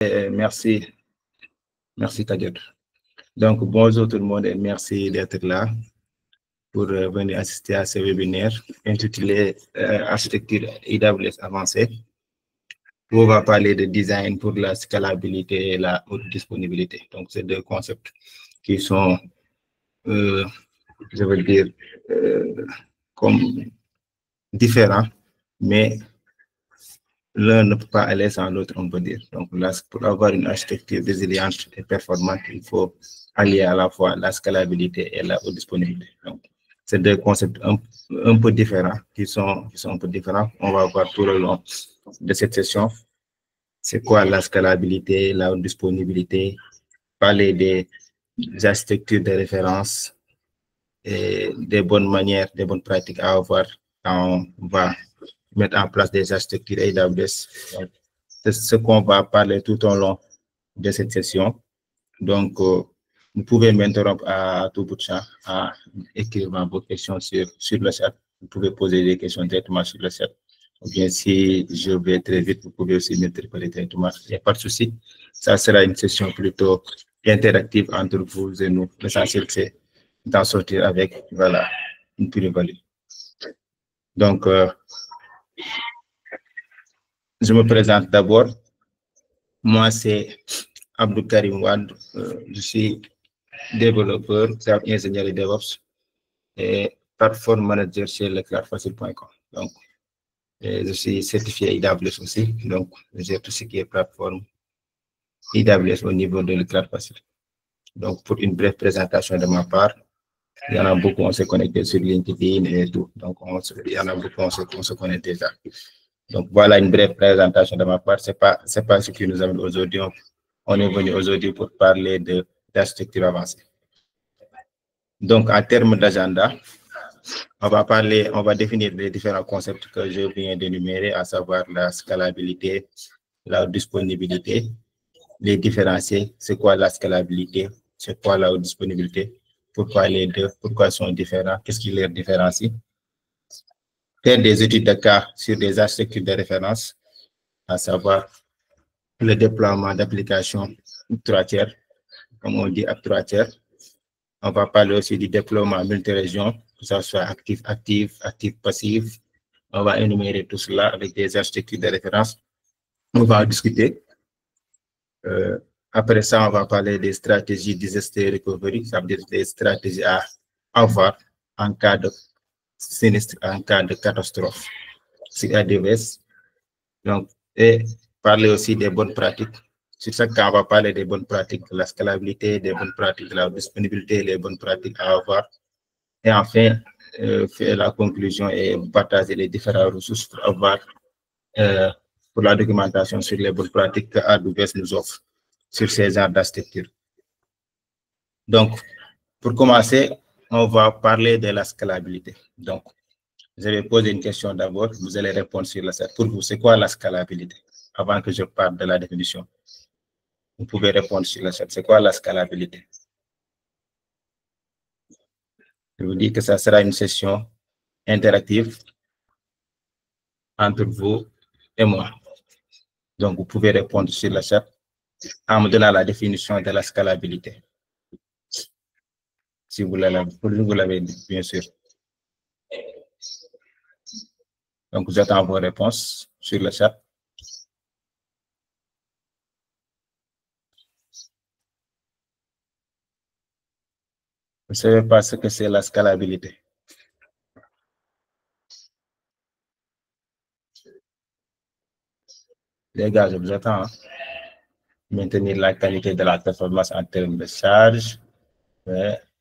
Merci Kadiot. Donc, bonjour tout le monde et merci d'être là pour venir assister à ce webinaire intitulé Architecture AWS avancée, où on va parler de design pour la scalabilité et la haute disponibilité. Donc, c'est deux concepts qui sont, je veux dire, comme différents, mais l'un ne peut pas aller sans l'autre, on peut dire. Donc, là, pour avoir une architecture résiliente et performante, il faut allier à la fois la scalabilité et la haute disponibilité. Donc, c'est deux concepts un peu différents, qui sont un peu différents. On va voir tout le long de cette session. C'est quoi la scalabilité, la haute disponibilité, parler des architectures de référence et des bonnes manières, des bonnes pratiques à avoir quand on va mettre en place des architectures AWS. C'est ce qu'on va parler tout au long de cette session. Donc, vous pouvez m'interrompre à tout bout de champ en écrivant vos questions sur le chat. Vous pouvez poser des questions directement sur le chat. Ou bien, si je vais très vite, vous pouvez aussi m'interpeller directement. Il n'y a pas de souci. Ça sera une session plutôt interactive entre vous et nous. L'essentiel, c'est d'en sortir avec, voilà, une plus-value. Donc, je me présente d'abord. Moi, c'est Abdou Karim Wad. Je suis développeur, ingénieur et DevOps et plateforme manager chez leclarfacile.com. Donc, je suis certifié AWS aussi. Donc, j'ai tout ce qui est plateforme AWS au niveau de Leclarfacile. Donc, pour une brève présentation de ma part, il y en a beaucoup, on s'est connecté sur LinkedIn et tout. Donc, il y en a beaucoup, on se connaît déjà. Donc, voilà une brève présentation de ma part. C'est pas ce qui nous amène aujourd'hui. On est venu aujourd'hui pour parler d'architecture avancée. Donc, en termes d'agenda, on va définir les différents concepts que je viens d'énumérer, à savoir la scalabilité, la disponibilité, les différencier. C'est quoi la scalabilité? C'est quoi la disponibilité? Pourquoi les deux? Pourquoi ils sont différents? Qu'est-ce qui les différencie? Faire des études de cas sur des architectures de référence, à savoir le déploiement d'applications 3 tiers, comme on dit à 3 tiers. On va parler aussi du déploiement multirégion, que ce soit actif, passif. On va énumérer tout cela avec des architectures de référence. On va en discuter. Après ça, on va parler des stratégies disaster recovery, ça veut dire des stratégies à avoir en cas de sinistre, en cas de catastrophe sur AWS. Donc, et parler aussi des bonnes pratiques. Sur ce cas, on va parler des bonnes pratiques de la scalabilité, des bonnes pratiques de la disponibilité, les bonnes pratiques à avoir. Et enfin, faire la conclusion et partager les différentes ressources pour avoir pour la documentation sur les bonnes pratiques que AWS nous offre sur ces genres d'architecture. Donc, pour commencer, on va parler de la scalabilité. Donc, je vais poser une question d'abord, vous allez répondre sur le chat. Pour vous, c'est quoi la scalabilité? Avant que je parle de la définition, vous pouvez répondre sur le chat. C'est quoi la scalabilité? Je vous dis que ça sera une session interactive entre vous et moi. Donc, vous pouvez répondre sur le chat en me donnant la définition de la scalabilité. Si vous l'avez dit, bien sûr. Donc, j'attends vos réponses sur le chat. Vous ne savez pas ce que c'est la scalabilité. Les gars, je vous attends. Hein. Maintenir la qualité de la performance en termes de charge.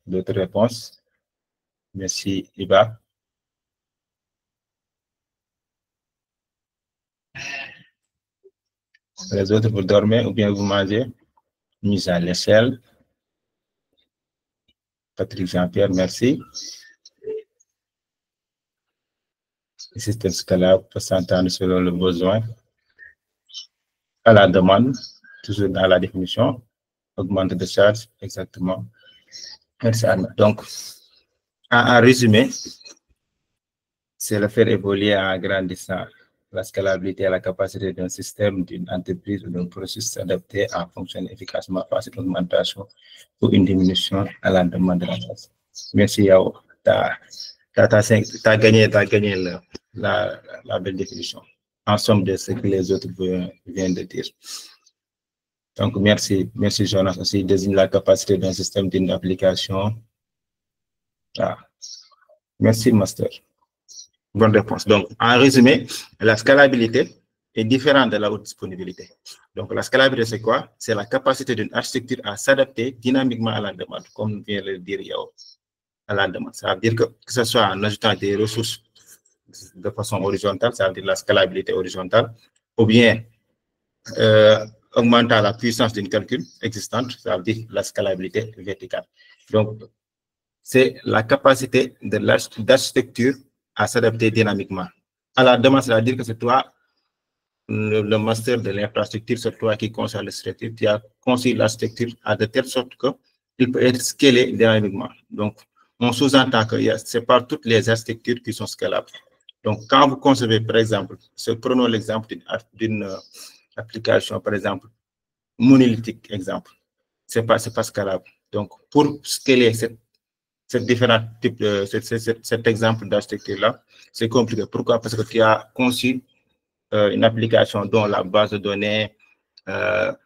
D'autres réponses? Merci, Iba. Les autres, vous dormez ou bien vous mangez? Mise à l'échelle. Patrick Jean-Pierre, merci. Le système scalable peut s'entendre selon le besoin. À la demande, toujours dans la définition. Augmente de charge, exactement. Merci, Anna. Donc, en résumé, c'est le faire évoluer en grandissant la scalabilité est la capacité d'un système, d'une entreprise ou d'un processus adapté à fonctionner efficacement face à une augmentation ou une diminution à la demande de la classe. Merci, Yao. Tu as gagné la belle définition, en somme de ce que les autres viennent de dire. Donc, merci, Jonas. Aussi, désigne la capacité d'un système, d'une application. Ah. Merci, Master. Bonne réponse. Donc, en résumé, la scalabilité est différente de la haute disponibilité. Donc, la scalabilité, c'est quoi? C'est la capacité d'une architecture à s'adapter dynamiquement à la demande, comme vient de le dire Yao, à la demande. Ça veut dire que ce soit en ajoutant des ressources de façon horizontale, ça veut dire la scalabilité horizontale, ou bien augmentant la puissance d'une calcul existante, ça veut dire la scalabilité verticale. Donc, c'est la capacité de l'architecture à s'adapter dynamiquement. À la demande, c'est-à-dire que c'est toi, le master de l'infrastructure, c'est toi qui conçois l'architecture, tu as conçu l'architecture de telle sorte qu'il peut être scalé dynamiquement. Donc, on sous-entend que ce n'est pas toutes les architectures qui sont scalables. Donc, quand vous concevez, par exemple, prenons l'exemple d'une application, par exemple, monolithique, exemple, ce n'est pas scalable. Donc, pour scaler cet exemple d'architecture-là, c'est compliqué. Pourquoi? Parce que tu as conçu une application dont la base de données, la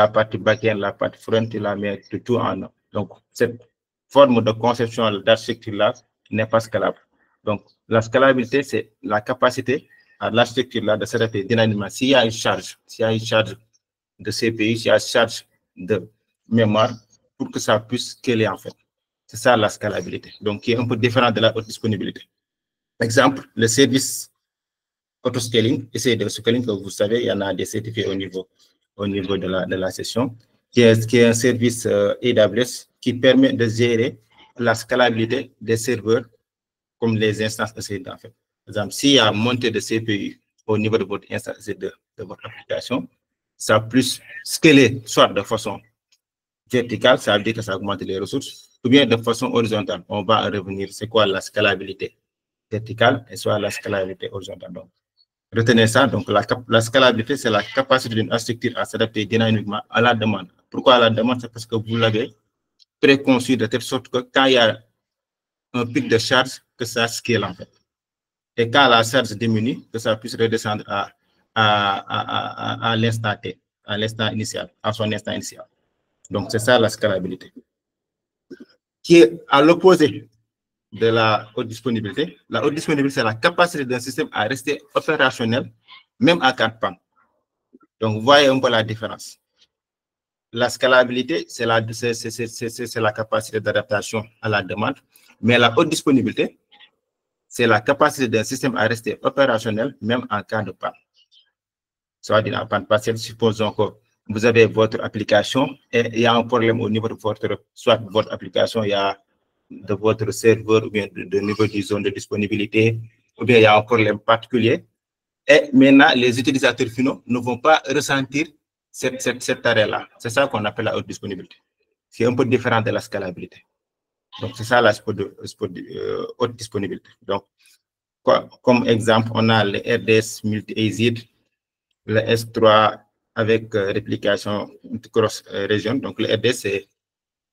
partie back-end, la partie front, tu la mets tout en un. Donc, cette forme de conception d'architecture-là n'est pas scalable. Donc, la scalabilité, c'est la capacité à l'architecture-là de s'adapter dynamiquement. S'il y a une charge de CPU, s'il y a une charge de mémoire, pour que ça puisse scaler en fait. C'est ça la scalabilité, donc qui est un peu différent de la haute disponibilité. Exemple, le service auto-scaling, et c'est de scaling que vous savez, il y en a des certifiés au niveau de la session, qui est un service AWS qui permet de gérer la scalabilité des serveurs comme les instances EC2 en fait. Par exemple, s'il y a montée de CPU au niveau de votre instance EC2 de votre application, ça plus scaler soit de façon verticale, ça veut dire que ça augmente les ressources, ou bien de façon horizontale. On va en revenir, c'est quoi la scalabilité verticale et soit la scalabilité horizontale. Donc, retenez ça, donc la scalabilité, c'est la capacité d'une architecture à s'adapter dynamiquement à la demande. Pourquoi à la demande? C'est parce que vous l'avez préconçu de telle sorte que quand il y a un pic de charge, que ça scale en fait. Et quand la charge diminue, que ça puisse redescendre à l'instant T, à l'instant initial, à son instant initial. Donc, c'est ça la scalabilité. Qui est à l'opposé de la haute disponibilité. La haute disponibilité, c'est la capacité d'un système à rester opérationnel, même en cas de panne. Donc, vous voyez un peu la différence. La scalabilité, c'est la capacité d'adaptation à la demande, mais la haute disponibilité, c'est la capacité d'un système à rester opérationnel, même en cas de panne. Soit d'une panne partielle, supposons que vous avez votre application et il y a un problème au niveau de votre application, il y a de votre serveur ou bien de niveau de zone de disponibilité, ou bien il y a un problème particulier. Et maintenant, les utilisateurs finaux ne vont pas ressentir cet arrêt-là. C'est ça qu'on appelle la haute disponibilité. C'est un peu différent de la scalabilité. Donc, c'est ça la haute disponibilité. Donc, comme exemple, on a le RDS multi-ASID, le S3 avec réplication cross-région. Donc, le RDS, c'est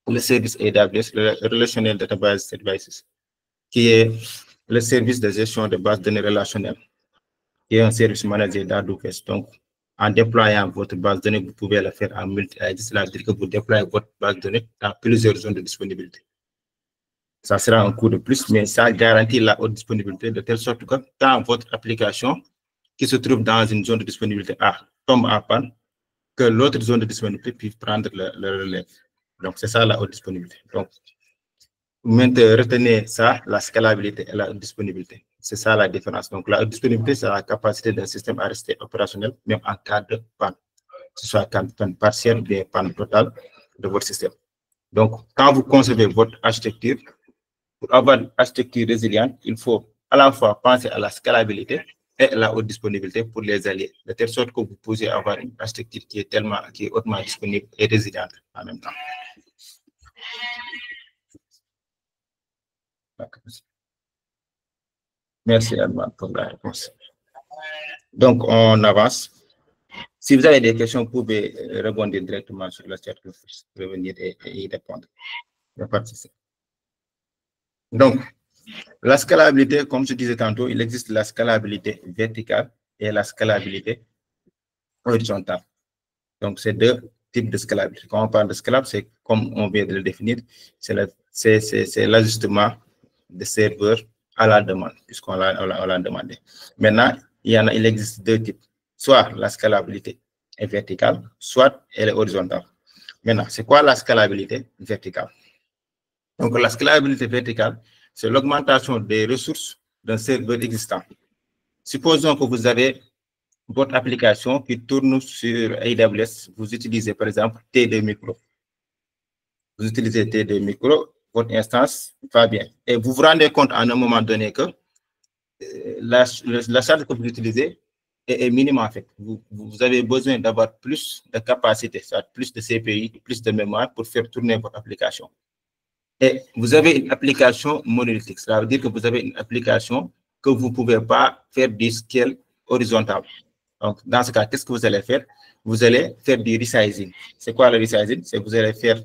le service AWS, le Relational Database Services, qui est le service de gestion de bases de données relationnelles, qui est un service managé d'AWS. Donc, en déployant votre base de données, vous pouvez le faire en multi-ID, c'est-à-dire que vous déployez votre base de données dans plusieurs zones de disponibilité. Ça sera un coût de plus, mais ça garantit la haute disponibilité de telle sorte que quand votre application qui se trouve dans une zone de disponibilité A tombe en panne, que l'autre zone de disponibilité puisse prendre le relais. Donc, c'est ça la haute disponibilité. Donc, maintenant, retenez ça, la scalabilité et la disponibilité. C'est ça la différence. Donc, la disponibilité, c'est la capacité d'un système à rester opérationnel, même en cas de panne. Que ce soit panne partielle ou bien panne totale de votre système. Donc, quand vous concevez votre architecture, pour avoir une architecture résiliente, il faut à la fois penser à la scalabilité et à la haute disponibilité pour les alliés, de telle sorte que vous pouvez avoir une architecture qui est hautement disponible et résiliente en même temps. Merci, Alma, pour la réponse. Donc, on avance. Si vous avez des questions, vous pouvez rebondir directement sur le chat, revenir et y répondre. Il n'y a pas de souci. Donc, la scalabilité, comme je disais tantôt, il existe la scalabilité verticale et la scalabilité horizontale. Donc, c'est deux types de scalabilité. Quand on parle de scalable, c'est comme on vient de le définir, c'est l'ajustement des serveurs à la demande, puisqu'on l'a demandé. Maintenant, il existe deux types. Soit la scalabilité est verticale, soit elle est horizontale. Maintenant, c'est quoi la scalabilité verticale? Donc, la scalabilité verticale, c'est l'augmentation des ressources d'un serveur existant. Supposons que vous avez votre application qui tourne sur AWS, vous utilisez par exemple T2 Micro. Vous utilisez T2 Micro, votre instance va bien. Et vous vous rendez compte à un moment donné que la charge que vous utilisez est minime en fait. Vous avez besoin d'avoir plus de capacité, plus de CPU, plus de mémoire pour faire tourner votre application. Et vous avez une application monolithique. Ça veut dire que vous avez une application que vous ne pouvez pas faire du scale horizontal. Donc, dans ce cas, qu'est-ce que vous allez faire? Vous allez faire du resizing. C'est quoi le resizing? C'est que vous allez faire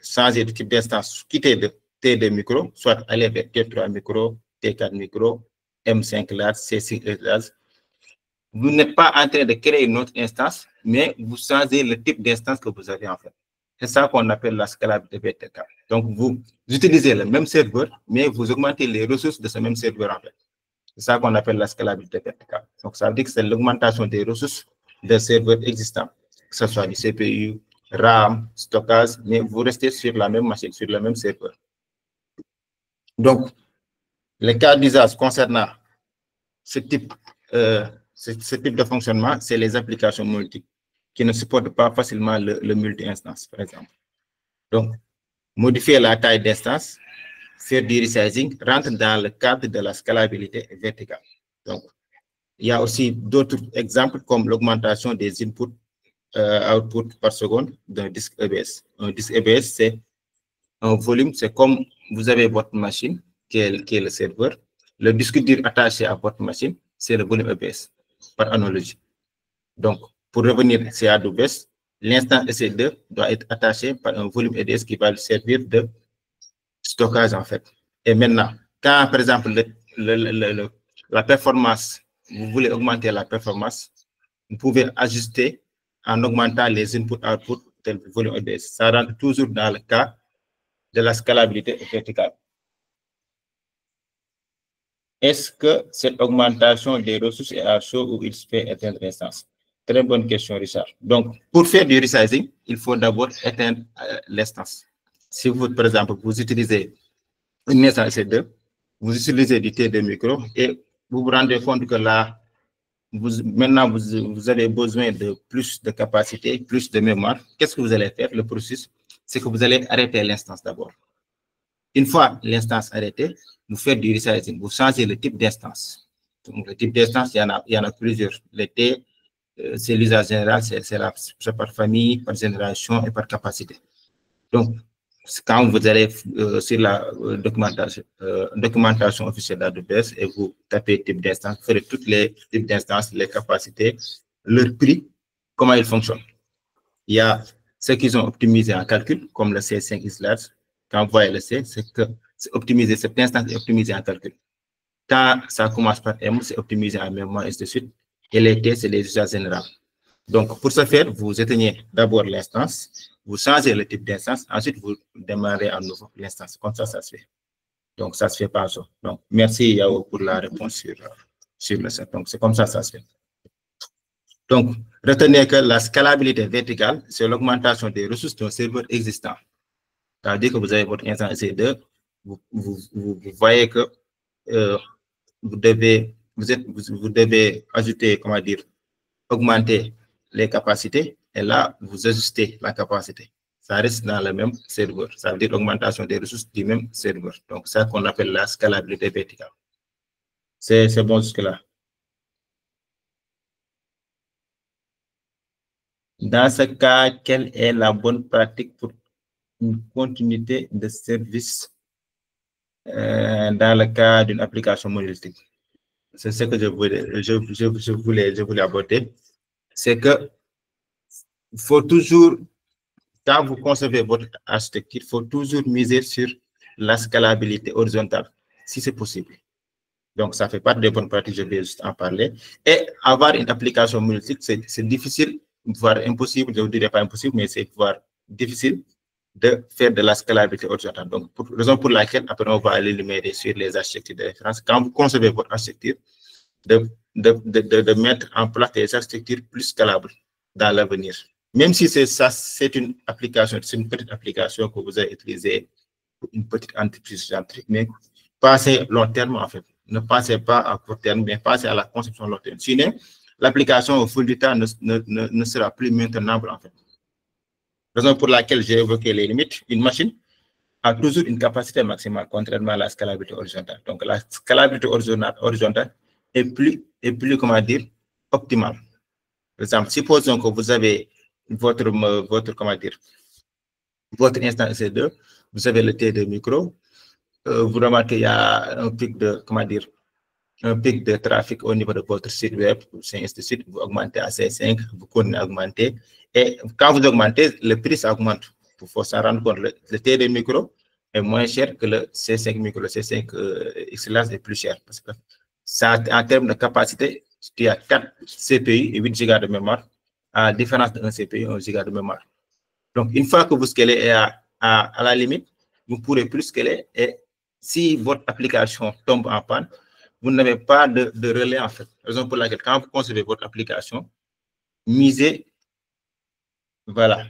changer de type d'instance, quitter de T2 micro, soit aller vers T3 micro, T4 micro, M5 large, C6 large. Vous n'êtes pas en train de créer une autre instance, mais vous changez le type d'instance que vous avez en fait. C'est ça qu'on appelle la scalabilité verticale. Donc, vous utilisez le même serveur, mais vous augmentez les ressources de ce même serveur en fait. C'est ça qu'on appelle la scalabilité verticale. Donc, ça veut dire que c'est l'augmentation des ressources d'un serveur existant, que ce soit du CPU, RAM, stockage, mais vous restez sur la même machine, sur le même serveur. Donc, les cas d'usage concernant ce type de fonctionnement, c'est les applications multiples qui ne supportent pas facilement le multi-instance, par exemple. Donc, modifier la taille d'instance, faire du resizing, rentre dans le cadre de la scalabilité verticale. Donc, il y a aussi d'autres exemples comme l'augmentation des inputs output par seconde d'un disque EBS. Un disque EBS, c'est un volume, c'est comme vous avez votre machine qui est le serveur. Le disque dur attaché à votre machine, c'est le volume EBS, par analogie. Donc, pour revenir à AWS, l'instance EC2 doit être attaché par un volume EBS qui va lui servir de stockage en fait. Et maintenant, quand par exemple la performance, vous voulez augmenter la performance, vous pouvez ajuster en augmentant les inputs-outputs tel volume EBS. Ça rentre toujours dans le cas de la scalabilité verticale. Est-ce que cette augmentation des ressources est à chaud ou il se fait éteindre l'instance? Très bonne question, Richard. Donc, pour faire du resizing, il faut d'abord éteindre l'instance. Si vous, par exemple, vous utilisez une instance C2, vous utilisez du T2 micro et vous vous rendez compte que là, maintenant, vous avez besoin de plus de capacité, plus de mémoire. Qu'est-ce que vous allez faire? Le processus, c'est que vous allez arrêter l'instance d'abord. Une fois l'instance arrêtée, vous faites du resizing, vous changez le type d'instance. Donc, le type d'instance, il y en a plusieurs. Le T, c'est l'usage général, c'est par famille, par génération et par capacité. Donc, quand vous allez sur la documentation officielle d'AWS et vous tapez type d'instance, vous ferez toutes les types d'instances, les capacités, leur prix, comment ils fonctionnent. Il y a ceux qui sont optimisés en calcul, comme le C5 large. Quand vous voyez le C, c'est que c'est optimisé, cette instance est optimisée en calcul. Quand ça commence par M, c'est optimisé en mémoire, et ainsi de suite. Et les T, c'est les usages généraux. Donc, pour ce faire, vous éteignez d'abord l'instance, vous changez le type d'instance, ensuite vous démarrez à nouveau l'instance. Comme ça se fait. Donc, ça se fait pas ça. Donc, merci Yao pour la réponse sur le set. Donc, c'est comme ça se fait. Donc, retenez que la scalabilité verticale, c'est l'augmentation des ressources d'un serveur existant. C'est-à-dire que vous avez votre instance EC2, vous voyez que vous devez ajouter, comment dire, augmenter les capacités et là, vous ajustez la capacité. Ça reste dans le même serveur. Ça veut dire augmentation des ressources du même serveur. Donc, c'est ça qu'on appelle la scalabilité verticale. C'est bon jusque-là. Dans ce cas, quelle est la bonne pratique pour une continuité de service dans le cas d'une application monolithique? c'est ce que je voulais aborder, c'est que il faut toujours, quand vous concevez votre architecture, il faut toujours miser sur la scalabilité horizontale, si c'est possible. Donc, ça fait partie des bonnes pratiques, je vais juste en parler. Et avoir une application multiple, c'est difficile, voire impossible, je ne vous dirais pas impossible, mais c'est voire difficile de faire de la scalabilité horizontale. Donc, raison pour laquelle, après, on va l'énumérer sur les architectures de référence. Quand vous concevez votre architecture, de mettre en place des architectures plus scalables dans l'avenir. Même si c'est une application, c'est une petite application que vous avez utilisée pour une petite entreprise, mais pensez long terme, en fait. Ne pensez pas à court terme, mais pensez à la conception long terme. Sinon, l'application au fil du temps ne sera plus maintenable, en fait. Raison pour laquelle j'ai évoqué les limites. Une machine a toujours une capacité maximale, contrairement à la scalabilité horizontale. Donc, la scalabilité horizontale est plus comment dire, optimale. Par exemple, supposons que vous avez votre instance EC2, vous avez le T2 micro, vous remarquez qu'il y a un pic de, un pic de trafic au niveau de votre site web, c'est ainsi de suite, vous augmentez à C5, vous continuez à augmenter, et quand vous augmentez, le prix ça augmente. Il faut s'en rendre compte, le T2 micro est moins cher que le C5 micro, le C5 XLAS est plus cher, parce que ça, en termes de capacité, il y a 4 CPU et 8 Go de mémoire, à la différence d'un CPU et 1 Go de mémoire. Donc, une fois que vous scalez à la limite, vous pourrez plus scaler, et si votre application tombe en panne, vous n'avez pas de relais, en fait. Raison pour laquelle, quand vous concevez votre application, misez, voilà.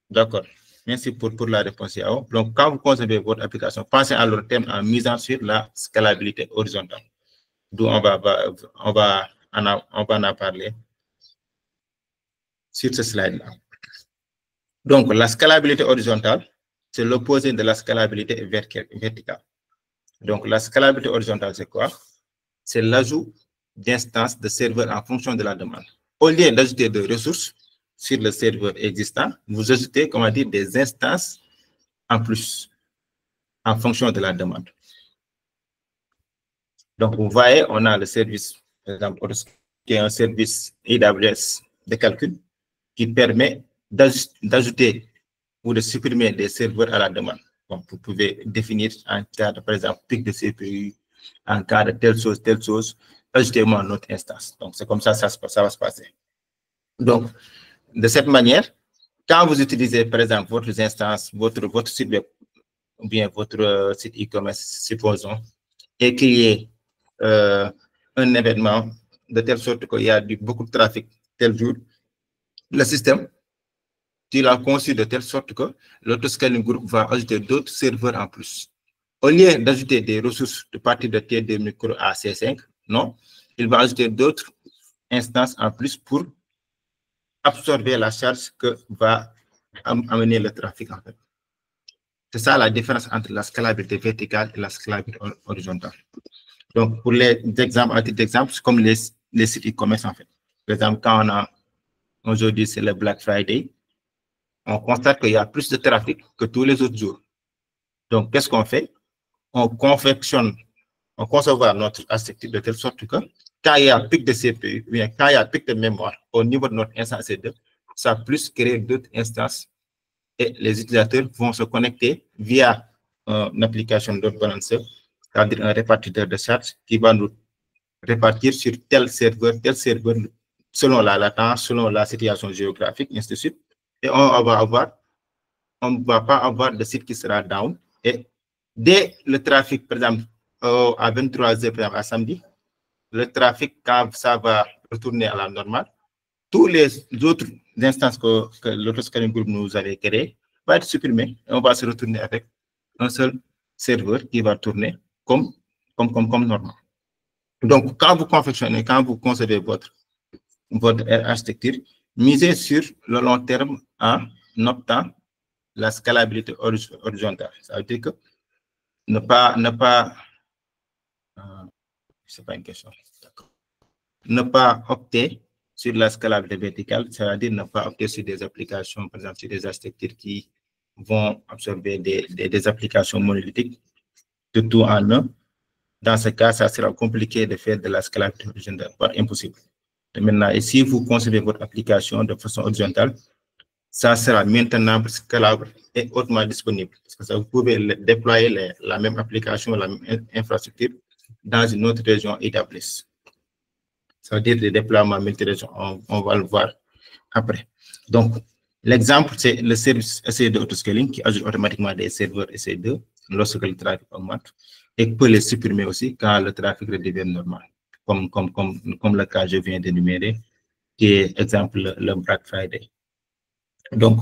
D'accord. Merci pour la réponse, Yao. Donc, quand vous concevez votre application, pensez à long terme en misant sur la scalabilité horizontale. D'où on va en parler sur ce slide-là. Donc, la scalabilité horizontale, c'est l'opposé de la scalabilité verticale. Donc, la scalabilité horizontale, c'est quoi? C'est l'ajout d'instances de serveurs en fonction de la demande. Au lieu d'ajouter des ressources sur le serveur existant, vous ajoutez, comment dire, des instances en plus en fonction de la demande. Donc, vous voyez, on a le service, par exemple, qui est un service AWS de calcul qui permet d'ajouter ou de supprimer des serveurs à la demande. Donc, vous pouvez définir en cas de, par exemple, pic de CPU, en cas de telle chose, ajoutez-moi une autre instance. Donc, c'est comme ça ça va se passer. Donc, de cette manière, quand vous utilisez, par exemple, votre instance, votre site web, ou bien votre site e-commerce, supposons, et qu'il y ait un événement de telle sorte qu'il y a beaucoup de trafic tel jour, le système, tu l'as conçu de telle sorte que l'autoscaling group va ajouter d'autres serveurs en plus. Au lieu d'ajouter des ressources de partir de T2 micro à C5, non, il va ajouter d'autres instances en plus pour absorber la charge que va amener le trafic, en fait. C'est ça la différence entre la scalabilité verticale et la scalabilité horizontale. Donc, pour les exemples, à titre d'exemple, c'est comme les sites e-commerce, en fait. Par exemple, quand on a, aujourd'hui, c'est le Black Friday, on constate qu'il y a plus de trafic que tous les autres jours. Donc, qu'est-ce qu'on fait? On confectionne, on conçoit notre architecture de telle sorte que quand il y a un pic de CPU, bien, quand il y a un pic de mémoire au niveau de notre instance C2, ça plus créer d'autres instances et les utilisateurs vont se connecter via une application de balancer, c'est-à-dire un répartiteur de charge qui va nous répartir sur tel serveur, selon la latence, selon la situation géographique, ainsi de suite. Et on ne va pas avoir de site qui sera down. Et dès le trafic, par exemple, à 23h, par exemple, à samedi, le trafic, quand ça va retourner à la normale, tous les autres instances que l'autoscaling group nous avait créées vont être supprimées. Et on va se retourner avec un seul serveur qui va tourner comme normal. Donc, quand vous confectionnez, quand vous concevez votre architecture, misez sur le long terme en optant la scalabilité horizontale. Ça veut dire que c'est pas une question. Ne pas opter sur la scalabilité verticale, c'est-à-dire ne pas opter sur des applications, par exemple, sur des architectures qui vont absorber des applications monolithiques de tout en un. Dans ce cas, ça sera compliqué de faire de la scalabilité horizontale, voire impossible. Et maintenant, et si vous concevez votre application de façon horizontale, ça sera maintenant scalable et hautement disponible. Parce que ça, vous pouvez déployer la même application, la même infrastructure dans une autre région AWS. Ça veut dire des déploiements multi-régions. On va le voir après. Donc, l'exemple, c'est le service EC2 Autoscaling qui ajoute automatiquement des serveurs EC2 lorsque le trafic augmente et peut les supprimer aussi quand le trafic redevient normal, comme le cas que je viens d'énumérer, qui est exemple le Black Friday. Donc,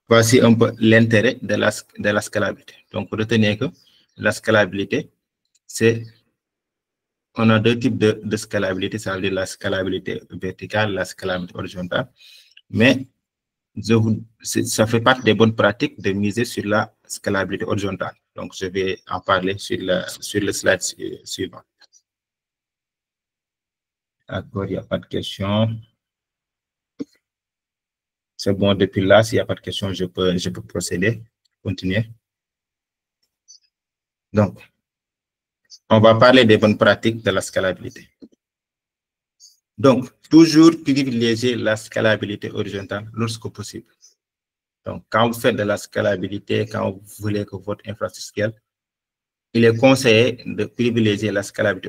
voici un peu l'intérêt de la scalabilité. Donc, retenez que la scalabilité, on a deux types de scalabilité, ça veut dire la scalabilité verticale, la scalabilité horizontale, mais ça fait partie des bonnes pratiques de miser sur la scalabilité horizontale. Donc, je vais en parler sur le slide suivant. D'accord, il n'y a pas de questions. C'est bon, depuis là, s'il n'y a pas de questions, je peux procéder, continuer. Donc, on va parler des bonnes pratiques de la scalabilité. Donc, toujours privilégier la scalabilité horizontale lorsque possible. Donc, quand vous faites de la scalabilité, quand vous voulez que votre infrastructure scale, il est conseillé de privilégier la scalabilité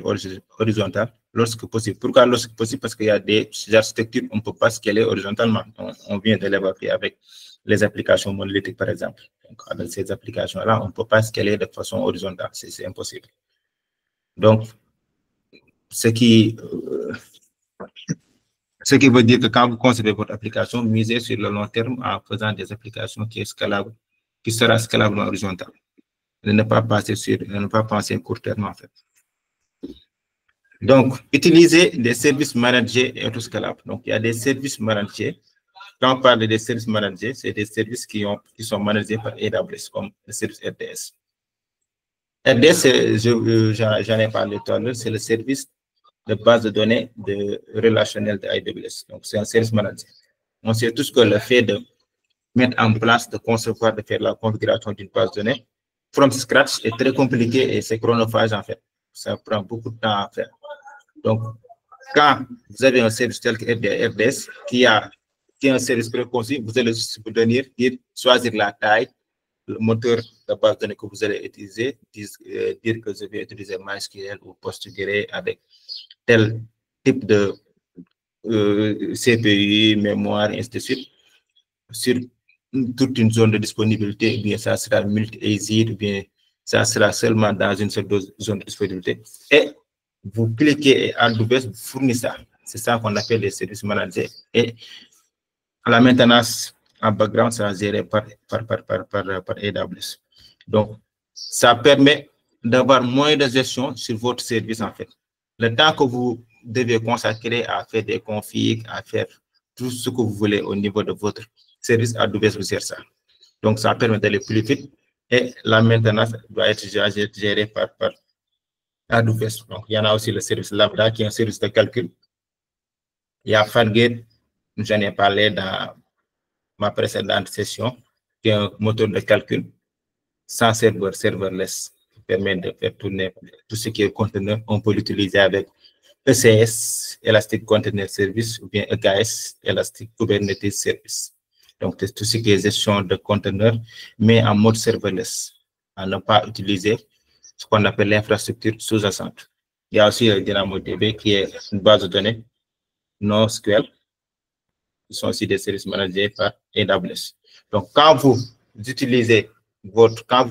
horizontale lorsque possible. Pourquoi lorsque possible? Parce qu'il y a des architectures on ne peut pas scaler horizontalement. On vient de l'évoquer avec les applications monolithiques, par exemple. Donc, avec ces applications-là, on ne peut pas scaler de façon horizontale. C'est impossible. Donc, ce qui veut dire que quand vous concevez votre application, misez sur le long terme en faisant des applications qui sera scalable en horizontal. Ne pas penser court terme, en fait. Donc, utilisez des services managés et autoscalables. Donc, il y a des services managés. Quand on parle des services managés, c'est des services qui sont managés par AWS, comme le service RDS. RDS, j'en ai parlé tout à l'heure, c'est le service de base de données relationnelle de AWS. Donc, c'est un service managé. On sait tous que le fait de mettre en place, de concevoir, de faire la configuration d'une base de données from scratch est très compliqué et c'est chronophage, en fait. Ça prend beaucoup de temps à faire. Donc, quand vous avez un service tel que RDS qui est un service préconçu, vous allez venir choisir la taille, le moteur de base de données que vous allez utiliser, dire que je vais utiliser MySQL ou PostgreSQL avec tel type de CPU, mémoire, et ainsi de suite, sur toute une zone de disponibilité, ou bien ça sera multi-AZ, ou bien ça sera seulement dans une seule zone de disponibilité. Et vous cliquez et AWS vous fournit ça. C'est ça qu'on appelle les services managés. Et la maintenance en background sera gérée par AWS. Donc, ça permet d'avoir moins de gestion sur votre service, en fait. Le temps que vous devez consacrer à faire des configs, à faire tout ce que vous voulez au niveau de votre service, AWS vous gère ça. Donc, ça permet d'aller plus vite et la maintenance doit être gérée par AWS. Donc, il y en a aussi le service Lambda qui est un service de calcul. Il y a Fargate, j'en ai parlé dans ma précédente session, qui est un moteur de calcul sans serveur, serverless, qui permet de faire tourner tout ce qui est conteneur. On peut l'utiliser avec ECS, Elastic Container Service, ou bien EKS, Elastic Kubernetes Service. Donc, tout ce qui est gestion de conteneurs, mais en mode serverless, à ne pas utiliser ce qu'on appelle l'infrastructure sous-jacente. Il y a aussi le DynamoDB qui est une base de données NoSQL, qui sont aussi des services managés par AWS. Donc, quand vous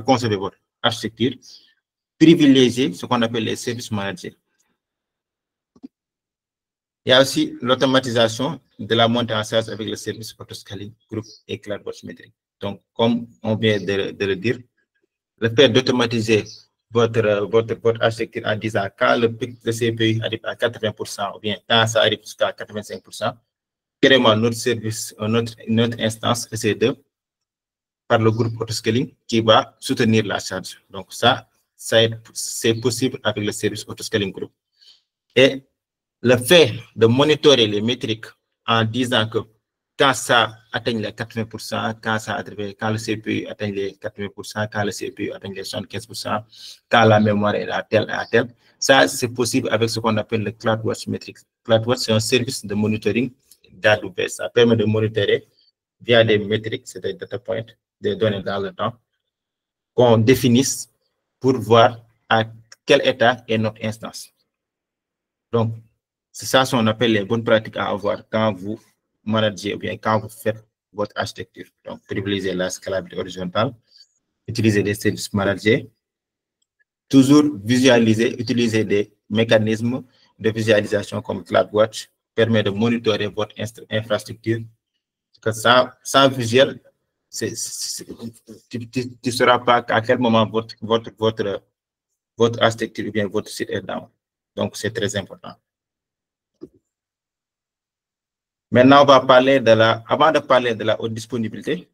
concevez votre architecture, privilégiez ce qu'on appelle les services managés. Il y a aussi l'automatisation de la montée en charge avec le service Autoscaling Group et CloudWatch Metric. Donc, comme on vient de le dire, le fait d'automatiser votre architecture en disant quand le pic de CPU arrive à 80%, ou bien quand ça arrive jusqu'à 85%, créez-moi notre service, une autre instance EC2 par le groupe Autoscaling qui va soutenir la charge. Donc, ça c'est possible avec le service Autoscaling Group. Et le fait de monitorer les métriques en disant que quand ça atteint les 80%, quand le CPU atteint les 80%, quand le CPU atteint les 75%, quand la mémoire est à tel. Ça, c'est possible avec ce qu'on appelle le CloudWatch Metrics. CloudWatch, c'est un service de monitoring d'AWS. Ça permet de monitorer via des métriques, c'est des data points, des données dans le temps, qu'on définisse pour voir à quel état est notre instance. Donc, c'est ça ce qu'on appelle les bonnes pratiques à avoir quand vous managez ou bien quand vous faites votre architecture. Donc, privilégiez la scalabilité horizontale, utilisez des services managés, toujours utiliser des mécanismes de visualisation comme CloudWatch, permet de monitorer votre infrastructure. Que sans visuel, tu ne sauras pas à quel moment votre architecture ou bien votre site est down. Donc, c'est très important. Maintenant, on va parler avant de parler de la haute disponibilité,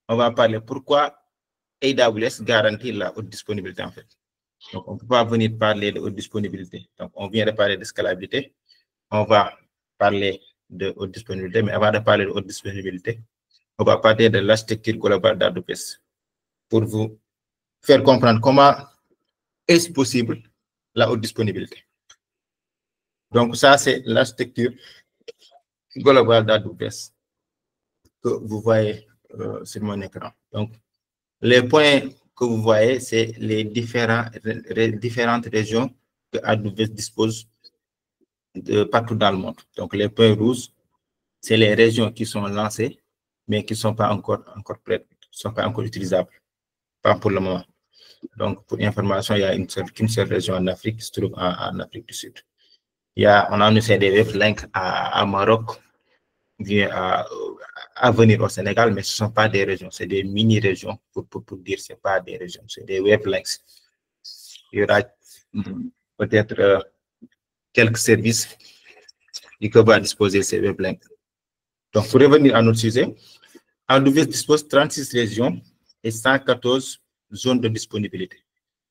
on va parler pourquoi AWS garantit la haute disponibilité en fait. Donc, on ne peut pas venir parler de haute disponibilité. Donc, on vient de parler de scalabilité. On va parler de haute disponibilité, mais avant de parler de haute disponibilité, on va parler de l'architecture globale d'AWS pour vous faire comprendre comment est-ce possible la haute disponibilité. Donc, ça, c'est l'architecture globale d'AWS que vous voyez sur mon écran. Donc, les points que vous voyez, c'est les différentes régions que AWS dispose partout dans le monde. Donc, les points rouges, c'est les régions qui sont lancées, mais qui ne sont pas encore prêtes, qui ne sont pas encore utilisables, pas pour le moment. Donc, pour information, il y a qu'une seule région en Afrique qui se trouve en Afrique du Sud. On a annoncé des weblinks à Maroc, à venir au Sénégal, mais ce ne sont pas des régions, c'est des mini-régions, pour dire ce n'est pas des régions, c'est des weblinks. Il y aura peut-être quelques services qui peuvent disposer ces weblinks. Donc, pour revenir à notre sujet, AWS dispose de 36 régions et 114 zones de disponibilité.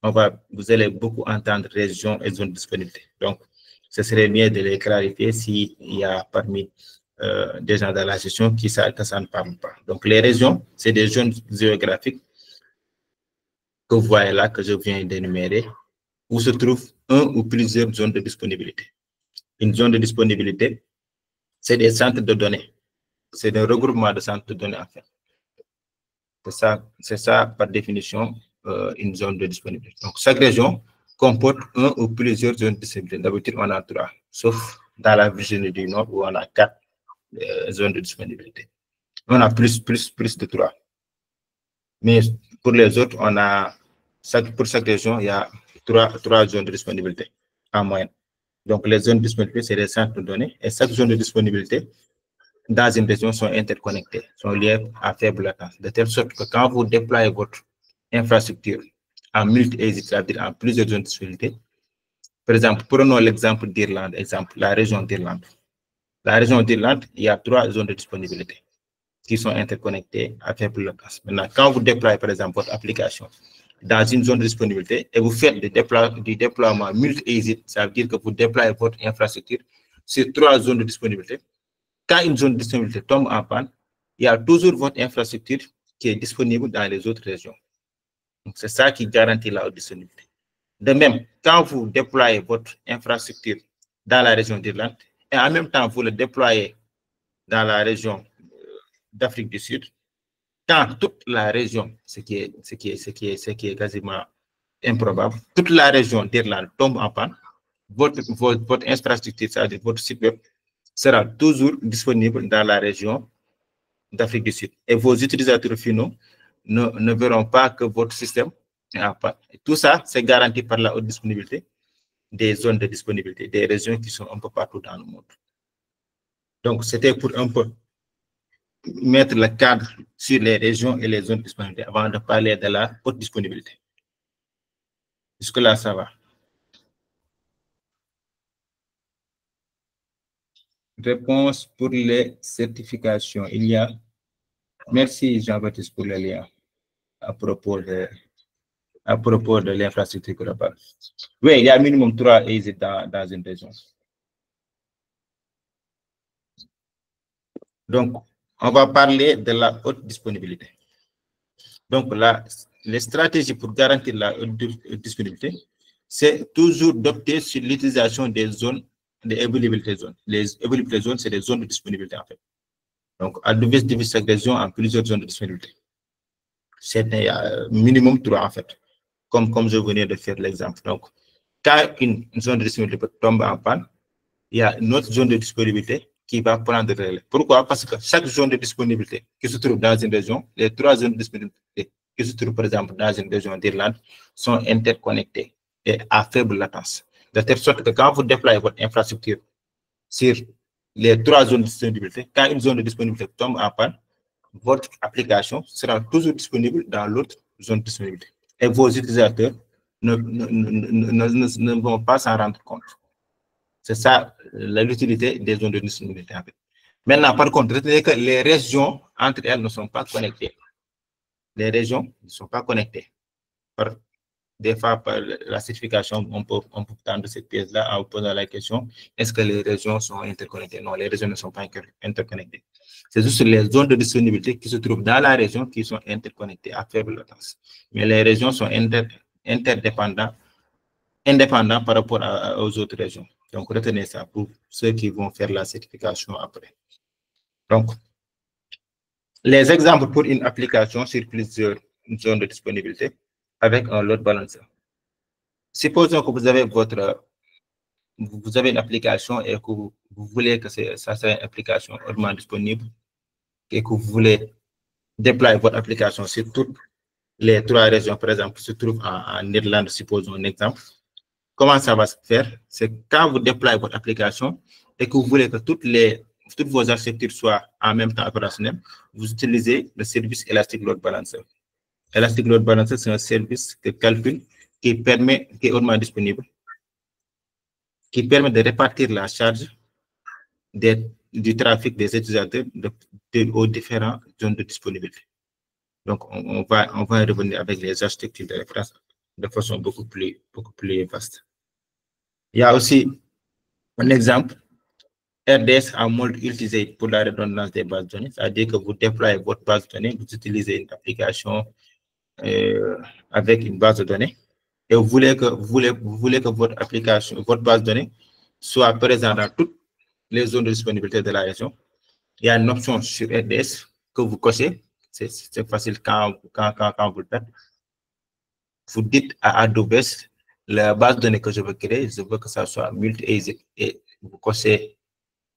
Vous allez beaucoup entendre régions et zones de disponibilité. Donc, ce serait bien de les clarifier s'il y a parmi des gens dans la gestion que ça ne parle pas. Donc, les régions, c'est des zones géographiques que vous voyez là, que je viens d'énumérer, où se trouvent un ou plusieurs zones de disponibilité. Une zone de disponibilité, c'est des centres de données. C'est un regroupement de centres de données, en fait. C'est ça, par définition, une zone de disponibilité. Donc, chaque région comporte un ou plusieurs zones de disponibilité. D'habitude, on a 3, sauf dans la Virginie du Nord où on a 4 zones de disponibilité. On a plus de 3. Mais pour les autres, pour chaque région, il y a 3 zones de disponibilité en moyenne. Donc, les zones de disponibilité, c'est des centres de données. Et chaque zone de disponibilité dans une région sont interconnectées, sont liées à faible latence, de telle sorte que quand vous déployez votre infrastructure en multi-exit, c'est-à-dire en plusieurs zones de disponibilité, par exemple, prenons l'exemple d'Irlande, la région d'Irlande. La région d'Irlande, il y a 3 zones de disponibilité qui sont interconnectées à faible latence. Maintenant, quand vous déployez, par exemple, votre application dans une zone de disponibilité et vous faites du déploiement multi-exit, ça veut dire que vous déployez votre infrastructure sur 3 zones de disponibilité. Quand une zone de disponibilité tombe en panne, il y a toujours votre infrastructure qui est disponible dans les autres régions. Donc, c'est ça qui garantit la haute disponibilité. De même, quand vous déployez votre infrastructure dans la région d'Irlande et en même temps, vous le déployez dans la région d'Afrique du Sud, quand toute la région, ce qui est quasiment improbable, toute la région d'Irlande tombe en panne, votre infrastructure, c'est-à-dire votre site web, sera toujours disponible dans la région d'Afrique du Sud. Et vos utilisateurs finaux ne verront pas que votre système est en panne. Et tout ça, c'est garanti par la haute disponibilité des zones de disponibilité, des régions qui sont un peu partout dans le monde. Donc, c'était pour un peu mettre le cadre sur les régions et les zones de disponibilité avant de parler de la haute disponibilité. Jusque-là, ça va. Réponse pour les certifications. Il y a... Merci Jean-Baptiste pour le lien à propos de l'infrastructure globale. Oui, il y a minimum 3 exits dans une région. Donc, on va parler de la haute disponibilité. Donc, les stratégies pour garantir la haute disponibilité, c'est toujours d'opter sur l'utilisation des zones, des availability zones. Les availability zones, c'est des zones de disponibilité, en fait. Donc, AWS divise chaque région en plusieurs zones de disponibilité. C'est minimum 3, en fait, comme je venais de faire l'exemple. Donc, quand une zone de disponibilité tombe en panne, il y a une autre zone de disponibilité qui va prendre le relais. Pourquoi? Parce que chaque zone de disponibilité qui se trouve dans une région, les 3 zones de disponibilité qui se trouvent, par exemple, dans une région d'Irlande, sont interconnectées et à faible latence. De telle sorte que quand vous déployez votre infrastructure sur les 3 zones de disponibilité, quand une zone de disponibilité tombe en panne, votre application sera toujours disponible dans l'autre zone de disponibilité. Et vos utilisateurs ne vont pas s'en rendre compte. C'est ça l'utilité des zones de disponibilité. En fait. Maintenant, par contre, retenez que les régions, entre elles, ne sont pas connectées. Les régions ne sont pas connectées. Des fois, par la certification, on peut tendre cette pièce-là en posant la question, est-ce que les régions sont interconnectées? Non, les régions ne sont pas interconnectées. C'est juste les zones de disponibilité qui se trouvent dans la région qui sont interconnectées à faible latence. Mais les régions sont indépendantes par rapport aux autres régions. Donc, retenez ça pour ceux qui vont faire la certification après. Donc, les exemples pour une application sur plusieurs zones de disponibilité avec un load balancer. Supposons que vous avez une application et que vous voulez que ça soit une application hautement disponible et que vous voulez déployer votre application sur toutes les 3 régions, par exemple, qui se trouvent en Irlande, supposons un exemple. Comment ça va se faire? C'est quand vous déployez votre application et que vous voulez que toutes vos architectures soient en même temps opérationnelles, vous utilisez le service Elastic Load Balancer. Elastic Load Balancer, c'est un service de calcul qui est hautement disponible, qui permet de répartir la charge du trafic des utilisateurs aux différentes zones de disponibilité. Donc, on va revenir avec les architectures de référence de façon beaucoup plus vaste. Il y a aussi un exemple, RDS en mode utilisé pour la redondance des bases de données, c'est-à-dire que vous déployez votre base de données, vous utilisez une application avec une base de données et vous voulez que votre application, votre base de données soit présente dans toutes les zones de disponibilité de la région. Il y a une option sur RDS que vous cochez, c'est facile quand vous le faites. Vous dites à AWS, la base de données que je veux créer, je veux que ça soit multi-ASIC et vous cochez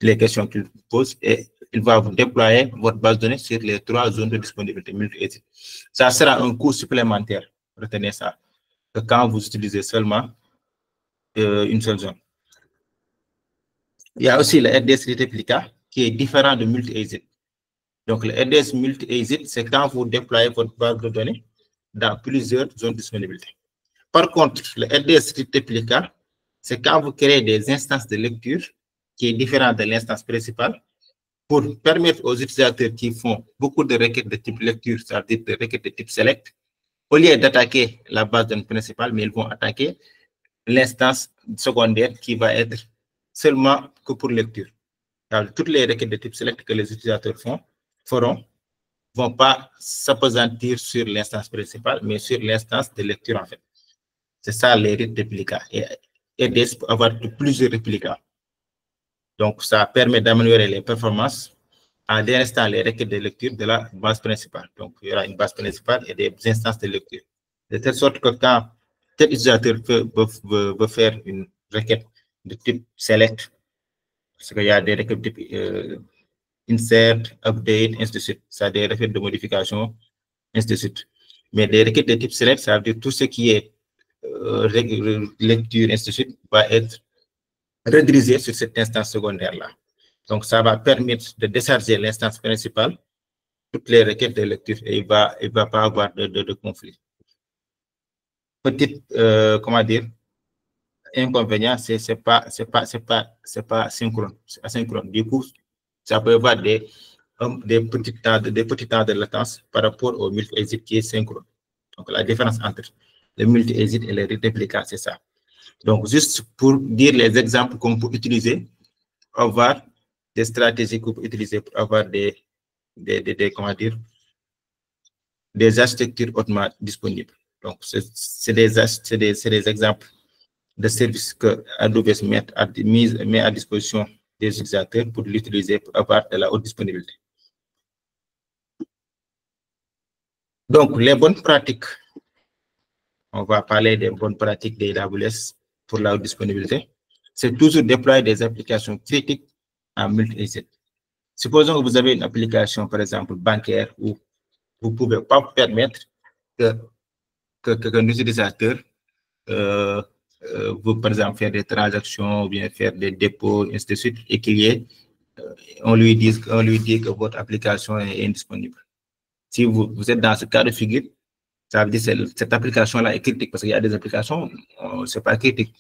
les questions qu'il vous pose et il va vous déployer votre base de données sur les 3 zones de disponibilité multi-ASIC. Ça sera un coût supplémentaire, retenez ça, que quand vous utilisez seulement une seule zone. Il y a aussi le RDS Replica qui est différent de multi-ASIC. Donc, le RDS multi-ASIC, c'est quand vous déployez votre base de données dans plusieurs zones de disponibilité. Par contre, le RDS Replica, c'est quand vous créez des instances de lecture qui est différent de l'instance principale pour permettre aux utilisateurs qui font beaucoup de requêtes de type lecture, c'est-à-dire de requêtes de type select, au lieu d'attaquer la base de données principale, mais ils vont attaquer l'instance secondaire qui va être seulement que pour lecture. Alors, toutes les requêtes de type select que les utilisateurs feront ne vont pas s'appesantir sur l'instance principale, mais sur l'instance de lecture en fait. C'est ça les réplicas. Et RDS peut avoir plusieurs réplicas. Donc, ça permet d'améliorer les performances en dérestant les requêtes de lecture de la base principale. Donc, il y aura une base principale et des instances de lecture. De telle sorte que quand tel utilisateur veut faire une requête de type select, parce qu'il y a des requêtes de type insert, update, ainsi de suite. Ça a des requêtes de modification, ainsi de suite. Mais des requêtes de type select, ça veut dire tout ce qui est lecture, ainsi de suite, va être redirigé sur cette instance secondaire-là. Donc, ça va permettre de décharger l'instance principale, toutes les requêtes de lecture, et il ne va pas avoir de conflit. Petit, comment dire, inconvénient, c'est pas synchrone, c'est asynchrone. Du coup, ça peut avoir des petits temps de latence par rapport au multi-exit qui est synchrone. Donc, la différence entre le multi-exit et le réplica, c'est ça. Donc, juste pour dire les exemples qu'on peut utiliser, avoir des stratégies qu'on peut utiliser pour avoir des comment dire, des architectures hautement disponibles. Donc, c'est des exemples de services que AWS met à disposition des utilisateurs pour l'utiliser à part de la haute disponibilité. Donc, les bonnes pratiques, on va parler des bonnes pratiques des AWS pour la haute disponibilité. C'est toujours déployer des applications critiques en multi-AZ. Supposons que vous avez une application, par exemple, bancaire, où vous ne pouvez pas permettre qu'un utilisateur vous, par exemple, faire des transactions ou bien faire des dépôts, ainsi de suite, et qu'il y ait, on lui dit que votre application est indisponible. Si vous êtes dans ce cas de figure, ça veut dire que cette application-là est critique, parce qu'il y a des applications, ce n'est pas critique.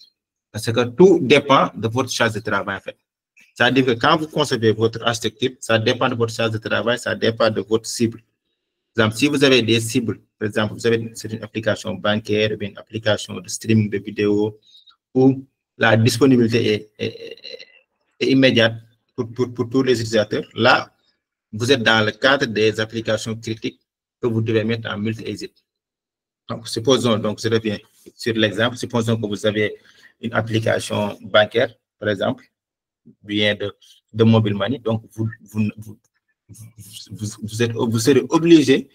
Parce que tout dépend de votre charge de travail, en fait. Ça veut dire que quand vous concevez votre architecture, ça dépend de votre charge de travail, ça dépend de votre cible. Par exemple, si vous avez des cibles, par exemple, vous avez une application bancaire, une application de streaming de vidéos, où la disponibilité est immédiate pour tous les utilisateurs, là, vous êtes dans le cadre des applications critiques que vous devez mettre en multi-AZ. Donc, supposons, donc je reviens sur l'exemple, supposons que vous avez une application bancaire, par exemple, bien de mobile money, donc vous serez obligé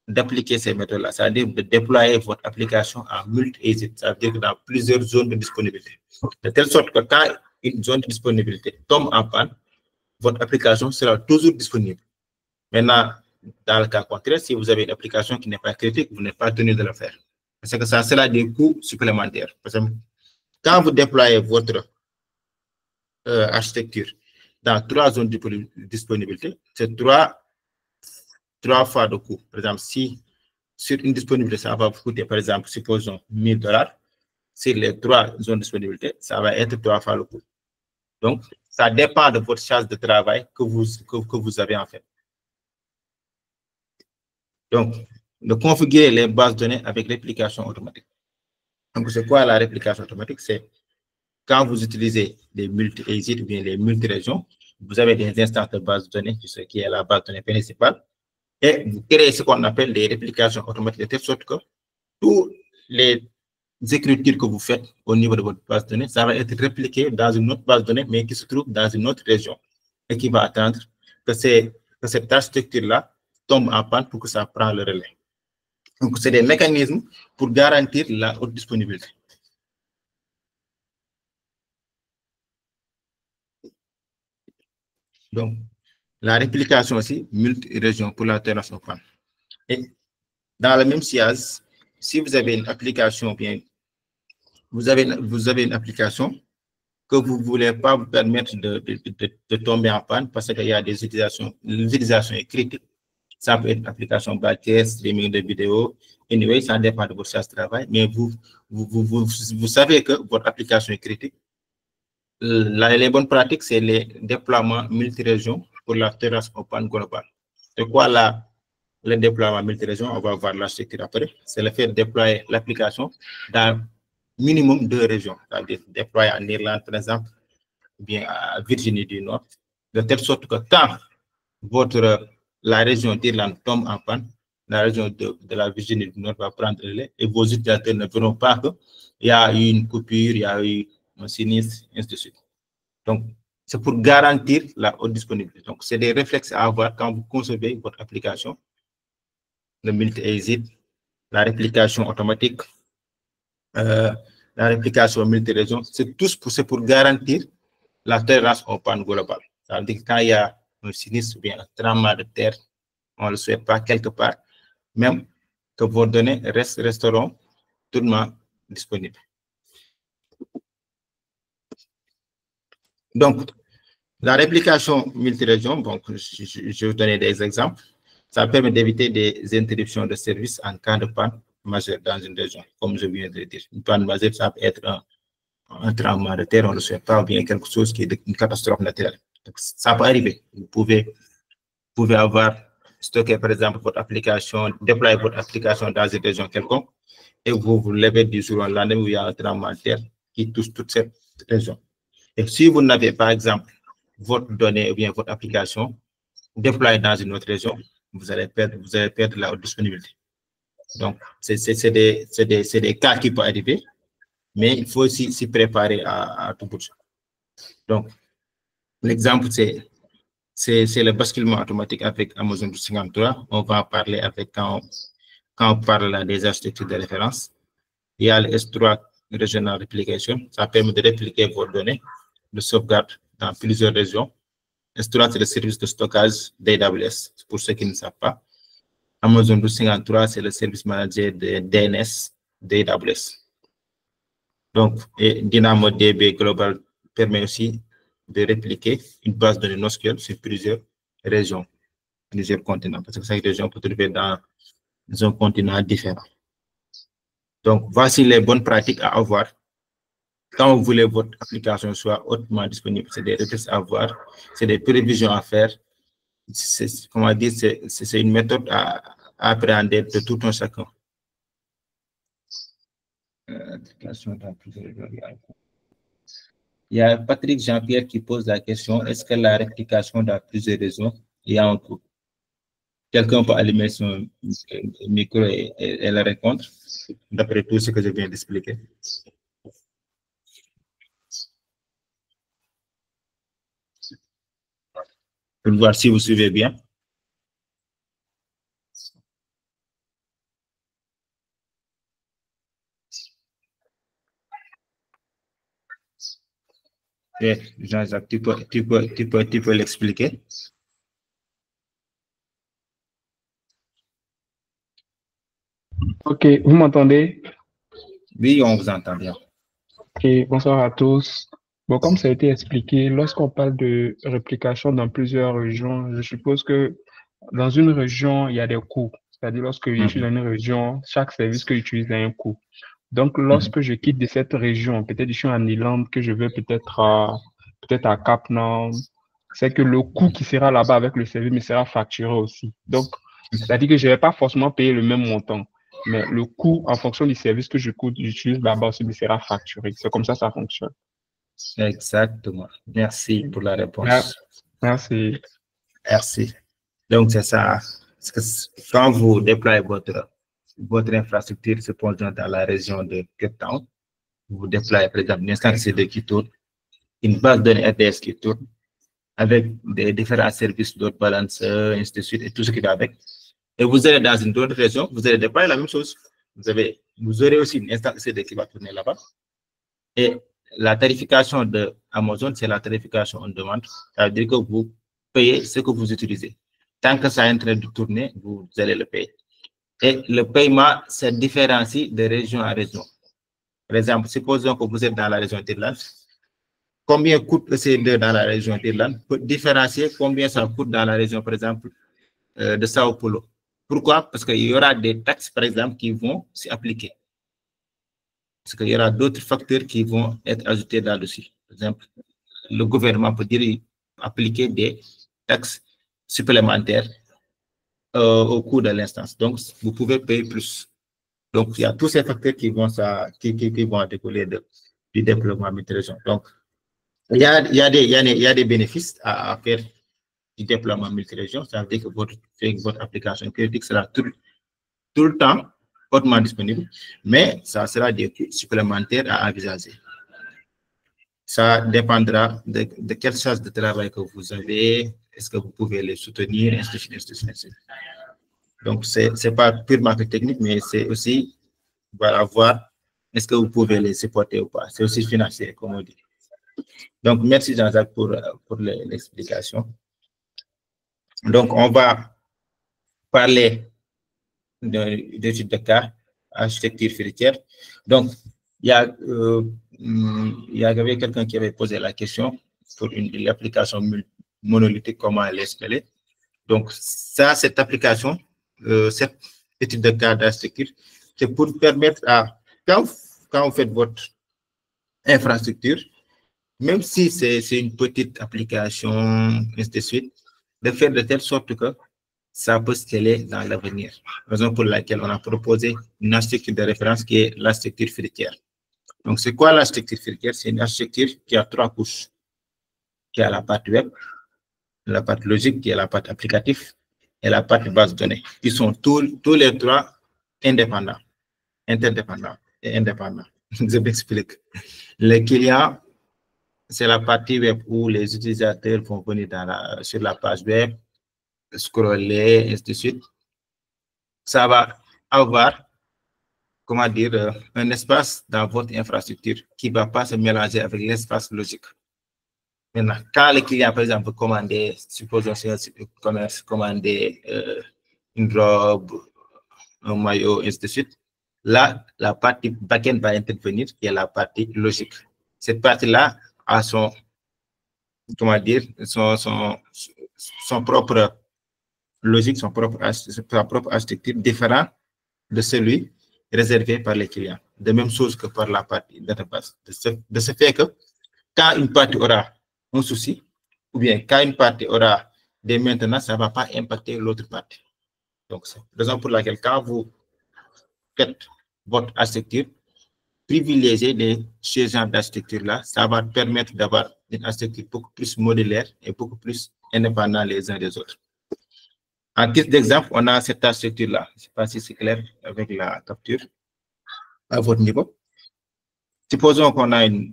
d'appliquer ces méthodes-là, c'est-à-dire de déployer votre application en multi-AZ, ça veut dire que dans plusieurs zones de disponibilité. De telle sorte que quand une zone de disponibilité tombe en panne, votre application sera toujours disponible. Maintenant, dans le cas contraire, si vous avez une application qui n'est pas critique, vous n'êtes pas tenu de le faire. Parce que ça sera des coûts supplémentaires. Par exemple, quand vous déployez votre architecture dans 3 zones de disponibilité, c'est 3 fois de coût. Par exemple, si sur une disponibilité, ça va vous coûter, par exemple, supposons $1000, sur les 3 zones de disponibilité, ça va être 3 fois le coût. Donc, ça dépend de votre charge de travail que vous avez en fait. Donc, de configurer les bases de données avec réplication automatique. Donc, c'est quoi la réplication automatique? C'est quand vous utilisez des multi-AZ ou bien les multi-régions, vous avez des instances de base de données, qui est la base de données principale, et vous créez ce qu'on appelle des réplications automatiques, de telle sorte que tous les écritures que vous faites au niveau de votre base de données, ça va être répliqué dans une autre base de données, mais qui se trouve dans une autre région, et qui va attendre que cette architecture-là tombe en panne pour que ça prenne le relais. Donc, c'est des mécanismes pour garantir la haute disponibilité. Donc, la réplication aussi, multi-région pour la tolérance aux pannes. Et dans le même sillage, si vous avez une application, bien, vous avez une application que vous ne voulez pas vous permettre de tomber en panne parce qu'il y a des utilisations, l'utilisation est critique. Ça peut être une application bancaire, streaming de vidéos. Anyway, ça dépend de votre charge de travail, mais vous savez que votre application est critique. Les bonnes pratiques, c'est les déploiements multi-régions pour la tolérance aux pannes globale. C'est quoi le déploiement multi-région? On va voir la structure après. C'est le fait de déployer l'application dans minimum 2 régions, c'est-à-dire déployer en Irlande, par exemple, ou bien à Virginie du Nord, de telle sorte que quand la région d'Irlande tombe en panne, la région de la Virginie du Nord va prendre le relais et vos utilisateurs ne verront pas qu'il y a eu une coupure, il y a eu un sinistre, ainsi de suite. Donc, c'est pour garantir la haute disponibilité. Donc, c'est des réflexes à avoir quand vous concevez votre application, le multi-AZ, la réplication automatique, la réplication multi-région, c'est pour garantir la tolérance aux pannes globales. Ça veut dire que quand il y a un sinistre ou bien un tremblement de terre, on ne le souhaite pas quelque part, même que vos données resteront totalement disponibles. Donc, la réplication multi-région, donc, je vais vous donner des exemples. Ça permet d'éviter des interruptions de service en cas de panne majeure dans une région, comme je viens de le dire. Une panne majeure, ça peut être un tremblement de terre, on ne le souhaite pas, ou bien quelque chose qui est une catastrophe naturelle. Donc, ça peut arriver. Vous pouvez avoir stocké, par exemple, votre application, déployer votre application dans une région quelconque, et vous vous levez du jour au lendemain où il y a un tremblement de terre qui touche toute cette région. Et si vous n'avez, par exemple, votre donnée ou bien votre application déployer dans une autre région, vous allez perdre la haute disponibilité. Donc, c'est des cas qui peuvent arriver, mais il faut aussi s'y préparer à tout bout. Donc, l'exemple, c'est le basculement automatique avec Amazon 353. On va en parler avec quand on parle des architectures de référence. Il y a le S3 Regional Replication. Ça permet de répliquer vos données de sauvegarde dans plusieurs régions. S3, c'est le service de stockage d'AWS, pour ceux qui ne savent pas. Amazon 353, c'est le service manager de DNS d'AWS. Donc, DynamoDB Global permet aussi de répliquer une base de données NoSQL sur plusieurs régions, plusieurs continents, parce que chaque région peut se trouver dans un continent différent. Donc, voici les bonnes pratiques à avoir quand vous voulez que votre application soit hautement disponible. C'est des réflexes à avoir, c'est des prévisions à faire. Comment dire, c'est une méthode à appréhender de tout un chacun. Il y a Patrick Jean-Pierre qui pose la question, est-ce que la réplication dans plusieurs régions est en cours? Quelqu'un peut allumer son micro et la répondre, d'après tout ce que je viens d'expliquer. Pour voir si vous suivez bien. Jean-Jacques, tu peux l'expliquer? Ok, vous m'entendez? Oui, on vous entend bien. Ok, bonsoir à tous. Bon, comme ça a été expliqué, lorsqu'on parle de réplication dans plusieurs régions, je suppose que dans une région, il y a des coûts. C'est-à-dire, lorsque je suis dans une région, chaque service que j'utilise a un coût. Donc, lorsque je quitte de cette région, peut-être je suis en Irlande, que je vais peut-être à Cap Now, c'est que le coût qui sera là-bas avec le service me sera facturé aussi. Donc, c'est-à-dire que je ne vais pas forcément payer le même montant, mais le coût en fonction du service que j'utilise là-bas aussi me sera facturé. C'est comme ça fonctionne. Exactement. Merci pour la réponse. Merci. Merci. Donc, c'est ça. Parce que quand vous déployez votre infrastructure, cependant dans la région de Cape Town, vous déployez, par exemple, une instance CD qui tourne, une base de données RDS qui tourne, avec des différents services, d'autres balanceurs, ainsi de suite, et tout ce qui va avec. Et vous allez dans une autre région, vous allez déployer la même chose. Vous aurez aussi une instance CD qui va tourner là-bas. Et la tarification de Amazon, c'est la tarification on demande. Ça veut dire que vous payez ce que vous utilisez. Tant que ça est en train de tourner, vous allez le payer. Et le paiement se différencie de région à région. Par exemple, supposons que vous êtes dans la région d'Irlande. Combien coûte le CD dans la région d'Irlande peut différencier combien ça coûte dans la région, par exemple, de Sao Paulo. Pourquoi? Parce qu'il y aura des taxes, par exemple, qui vont s'y appliquer. Parce qu'il y aura d'autres facteurs qui vont être ajoutés là-dessus. Par exemple, le gouvernement peut dire appliquer des taxes supplémentaires au cours de l'instance. Donc, vous pouvez payer plus. Donc, il y a tous ces facteurs qui vont découler du déploiement multirégion. Donc, il y a des bénéfices à faire du déploiement multirégion. Ça veut dire que votre application critique sera tout le temps hautement disponible, mais ça sera des coûts supplémentaires à envisager. Ça dépendra de quelle charge de travail que vous avez, est-ce que vous pouvez les soutenir, ainsi de suite. Donc, ce n'est pas purement technique, mais c'est aussi voir est-ce que vous pouvez les supporter ou pas. C'est aussi financier, comme on dit. Donc, merci Jean-Jacques pour l'explication. Donc, on va parler d'études de cas, architecture fiduciaire. Donc, il y avait quelqu'un qui avait posé la question pour l'application monolithique, comment elle est spellée. Donc, cette application, cette étude de cas d'architecture, c'est pour permettre à, quand vous faites votre infrastructure, même si c'est une petite application, ainsi de suite, de faire de telle sorte que ça peut scaler dans l'avenir. Raison pour laquelle on a proposé une architecture de référence qui est l'architecture fiduciaire. Donc, c'est quoi l'architecture fiduciaire? C'est une architecture qui a 3 couches. Qui a la partie web, la partie logique qui est la partie applicative et la partie base de données, qui sont tous les trois indépendants, interdépendants et indépendants. Je m'explique. Les clients, c'est la partie web où les utilisateurs vont venir sur la page web, scroller, ainsi de suite. Ça va avoir, comment dire, un espace dans votre infrastructure qui ne va pas se mélanger avec l'espace logique. Maintenant, quand le client, par exemple, veut commander, supposons c'est un site de commerce, commander une robe, un maillot, ainsi de suite, là, la partie back-end va intervenir, qui est la partie logique. Cette partie-là a son, comment dire, son propre logique, sa propre architecture différente de celui réservé par les clients. De même chose que par la partie database. De ce fait que quand une partie aura un souci, ou bien quand une partie aura des maintenances, ça ne va pas impacter l'autre partie. Donc, c'est la raison pour laquelle quand vous faites votre architecture, privilégiez ce genre d'architecture-là, ça va permettre d'avoir une architecture beaucoup plus modulaire et beaucoup plus indépendante les uns des autres. En titre d'exemple, on a cette architecture-là. Je ne sais pas si c'est clair avec la capture à votre niveau. Supposons qu'on a un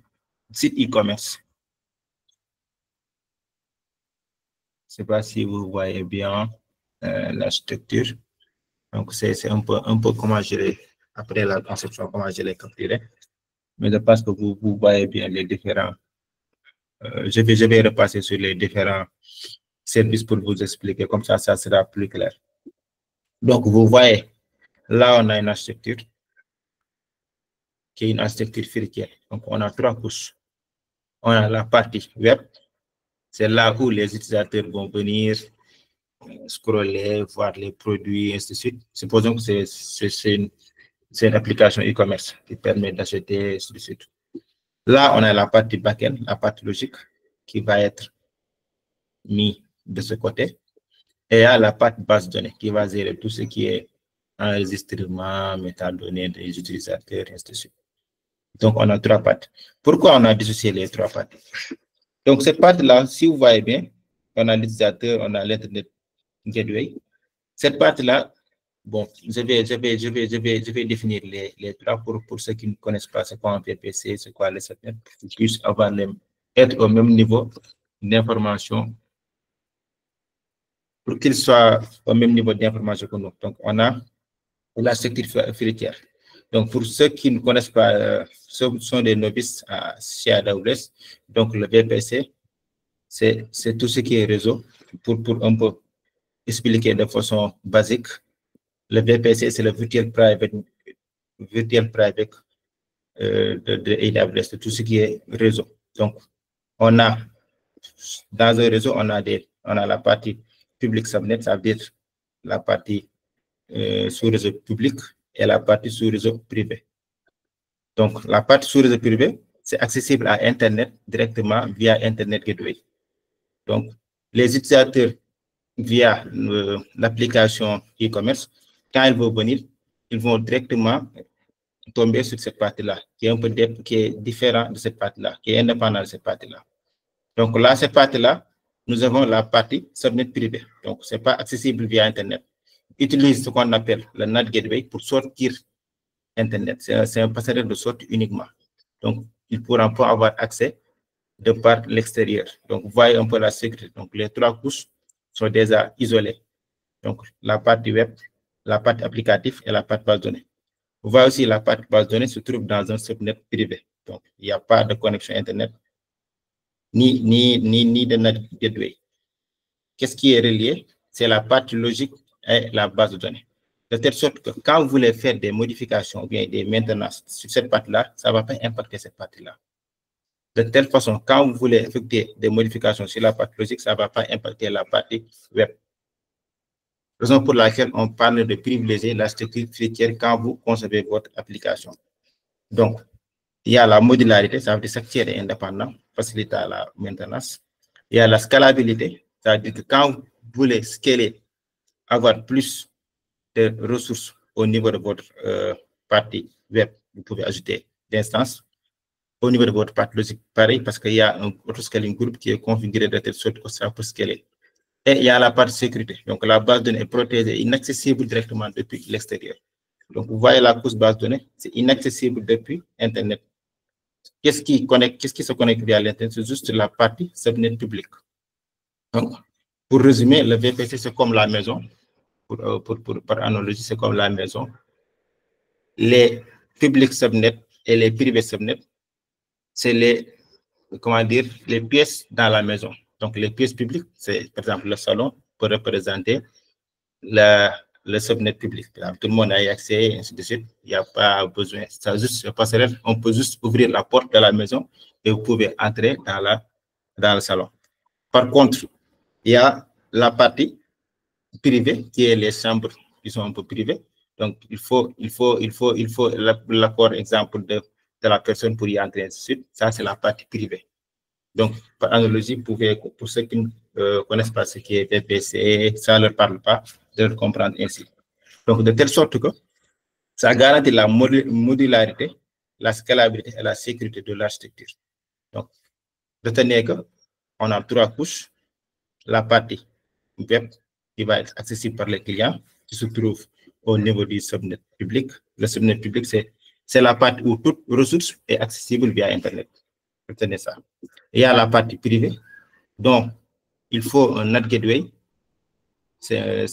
site e-commerce. Je ne sais pas si vous voyez bien la structure. Donc, c'est un peu comment je l'ai, après la conception, comment je l'ai capturé. Mais je pense que vous voyez bien les différents. Je vais repasser sur les différents services pour vous expliquer. Comme ça sera plus clair. Donc, vous voyez, là, on a une architecture qui est une architecture fiduciaire. Donc, on a trois couches. On a la partie web. C'est là où les utilisateurs vont venir scroller, voir les produits, ainsi de suite. Supposons que c'est une application e-commerce qui permet d'acheter, ainsi de suite. Là, on a la partie back-end, la partie logique, qui va être mise de ce côté. Et il y a la partie base de données qui va gérer tout ce qui est enregistrement, métadonnées des utilisateurs, ainsi de suite. Donc, on a trois parties. Pourquoi on a dissocié les trois parties? Donc, cette partie-là, si vous voyez bien, on a l'utilisateur, on a l'Internet Gateway. Cette partie-là, bon, je vais définir les trois pour ceux qui ne connaissent pas c'est quoi un VPC, c'est quoi le SetNet, pour qu'ils puissent être au même niveau d'information, pour qu'ils soient au même niveau d'information que nous. Donc, on a la structure fiduciaire. Donc, pour ceux qui ne connaissent pas, ce sont des novices chez AWS. Donc, le VPC, c'est tout ce qui est réseau. Pour un peu expliquer de façon basique, le VPC, c'est le Virtual Private de AWS, de tout ce qui est réseau. Donc, on a, dans un réseau, on a la partie public subnet, ça veut dire la partie sous réseau public et la partie sous réseau privé. Donc, la partie sous réseau privé, c'est accessible à Internet directement via Internet Gateway. Donc, les utilisateurs via l'application e-commerce, quand ils vont venir, ils vont directement tomber sur cette partie-là, qui est différente de cette partie-là, qui est indépendante de cette partie-là. Donc là, cette partie-là, nous avons la partie subnet privé. Donc, ce n'est pas accessible via Internet. Utilise ce qu'on appelle le NAT Gateway pour sortir Internet. C'est un passerelle de sortie uniquement. Donc, ils ne pourront pas avoir accès de par l'extérieur. Donc, vous voyez un peu la sécurité. Donc, les trois couches sont déjà isolées. Donc, la partie web, la partie applicative et la partie base de données. Vous voyez aussi la partie base de données se trouve dans un subnet privé. Donc, il n'y a pas de connexion Internet ni de NAT Gateway. Qu'est-ce qui est relié? C'est la partie logique et la base de données. De telle sorte que quand vous voulez faire des modifications ou bien des maintenances sur cette partie-là, ça ne va pas impacter cette partie-là. De telle façon, quand vous voulez effectuer des modifications sur la partie logique, ça ne va pas impacter la partie web. Raison pour laquelle on parle de privilégier la structure fiduciaire quand vous concevez votre application. Donc, il y a la modularité, ça veut dire que chaque tiers est indépendant, facilite la maintenance. Il y a la scalabilité, ça veut dire que quand vous voulez scaler, avoir plus de ressources au niveau de votre partie web, vous pouvez ajouter d'instances. Au niveau de votre partie logique, pareil, parce qu'il y a un auto-scaling group qui est configuré de telle sorte que ça peut scaler. Et il y a la partie sécurité. Donc, la base de données est protégée, inaccessible directement depuis l'extérieur. Donc, vous voyez la couche base de données, c'est inaccessible depuis Internet. Qu'est-ce qui se connecte via l'Internet? C'est juste la partie subnet publique. Donc, pour résumer, le VPC, c'est comme la maison. Par analogie, c'est comme la maison. Les publics subnets et les privés subnets, c'est les, comment dire, les pièces dans la maison. Donc, les pièces publiques, c'est par exemple le salon pour représenter le subnet public. Tout le monde a accès, et ainsi de suite. Il n'y a pas besoin. Ça juste, on peut juste ouvrir la porte de la maison et vous pouvez entrer dans le salon. Par contre, il y a la partie privée qui est les chambres qui sont un peu privées. Donc, il faut l'accord, exemple, de la personne pour y entrer, ainsi de suite. Ça, c'est la partie privée. Donc, par analogie, pour ceux qui ne connaissent pas ce qui est VPC, ça ne leur parle pas, de le comprendre ainsi. Donc, de telle sorte que ça garantit la modularité, la scalabilité et la sécurité de l'architecture. Donc, retenez qu'on a 3 couches. La partie web qui va être accessible par les clients, qui se trouve au niveau du subnet public. Le subnet public, c'est la partie où toute ressource est accessible via Internet. Retenez ça. Il y a la partie privée, donc il faut un NAT gateway. C'est un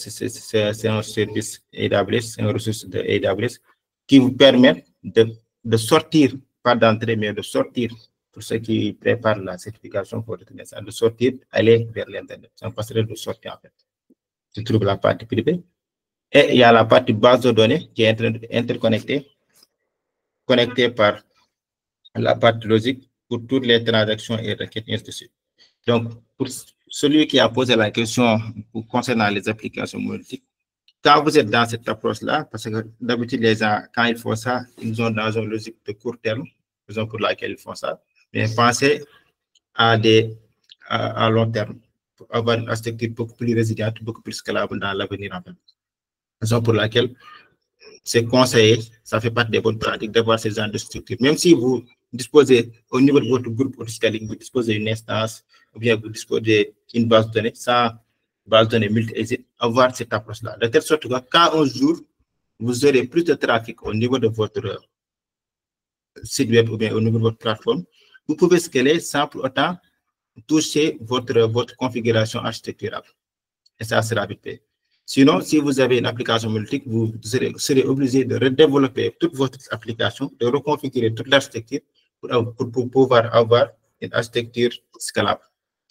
service AWS, c'est une ressource de AWS qui vous permet de sortir, pas d'entrer, mais de sortir, pour ceux qui préparent la certification pour retenir ça, de sortir, aller vers l'Internet. C'est un passerelle de sortie, en fait. Tu trouves la partie privée. Et il y a la partie base de données qui est interconnectée, connectée par la partie logique pour toutes les transactions et requêtes, et ainsi de suite. Donc, pour celui qui a posé la question concernant les applications multiples, quand vous êtes dans cette approche-là, parce que d'habitude, les gens, quand ils font ça, ils sont dans une logique de court terme, raison pour laquelle ils font ça, mais pensez à long terme, pour avoir une architecture beaucoup plus résiliente, beaucoup plus scalable dans l'avenir, en fait. Raison pour laquelle c'est conseillé, ça fait partie des bonnes pratiques d'avoir ces genres de structures. Même si vous disposez, au niveau de votre groupe autoscaling, vous disposez d'une instance, ou bien vous disposez d'une base de données, sans base de données multi-exit, avoir cette approche-là. De telle sorte que quand un jour, vous aurez plus de trafic au niveau de votre site web ou bien au niveau de votre plateforme, vous pouvez scaler sans pour autant toucher votre configuration architecturale. Et ça sera vite fait. Sinon, si vous avez une application multiple, vous serez obligé de redévelopper toute votre application, de reconfigurer toute l'architecture pour pouvoir avoir une architecture scalable.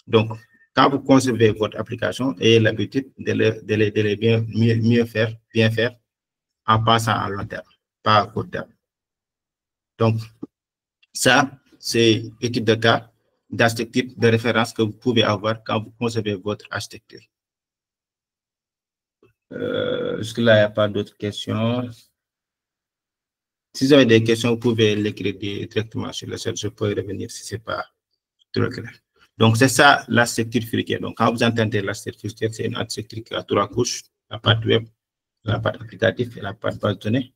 Donc, quand vous concevez votre application, ayez l'habitude de les bien faire en passant à long terme, pas à court terme. Donc, ça, c'est étude de cas d'architecture de référence que vous pouvez avoir quand vous concevez votre architecture. Jusque-là, il n'y a pas d'autres questions. Si vous avez des questions, vous pouvez l'écrire directement sur le chat. Je peux revenir si ce n'est pas trop clair. Donc, c'est ça l'architecture FreeCADE. Donc, quand vous entendez l'architecture FreeCADE, c'est une architecture qui a 3 couches, la partie web, la partie applicative et la partie base de données,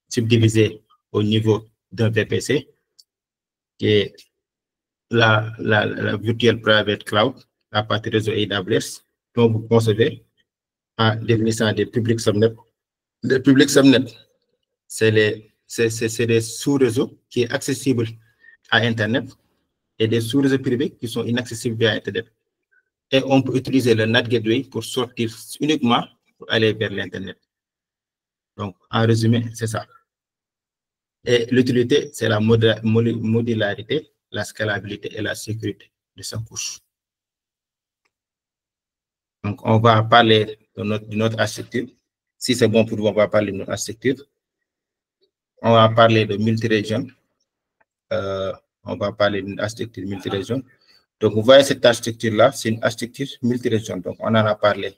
subdivisée au niveau d'un VPC, qui est la Virtual Private Cloud, la partie réseau AWS, dont vous concevez en définissant des publics subnets. Les publics subnets, c'est des sous-réseaux qui sont accessibles à Internet et des sous-réseaux privés qui sont inaccessibles via Internet. Et on peut utiliser le NAT Gateway pour sortir uniquement pour aller vers l'Internet. Donc, en résumé, c'est ça. Et l'utilité, c'est la modularité, la scalabilité et la sécurité de sa couche. Donc, on va parler de notre architecture. Si c'est bon pour vous, on va parler de notre architecture. On va parler de multi-région. On va parler d'une architecture multi-région. Donc, vous voyez cette architecture-là, c'est une architecture multi-région. Donc, on en a parlé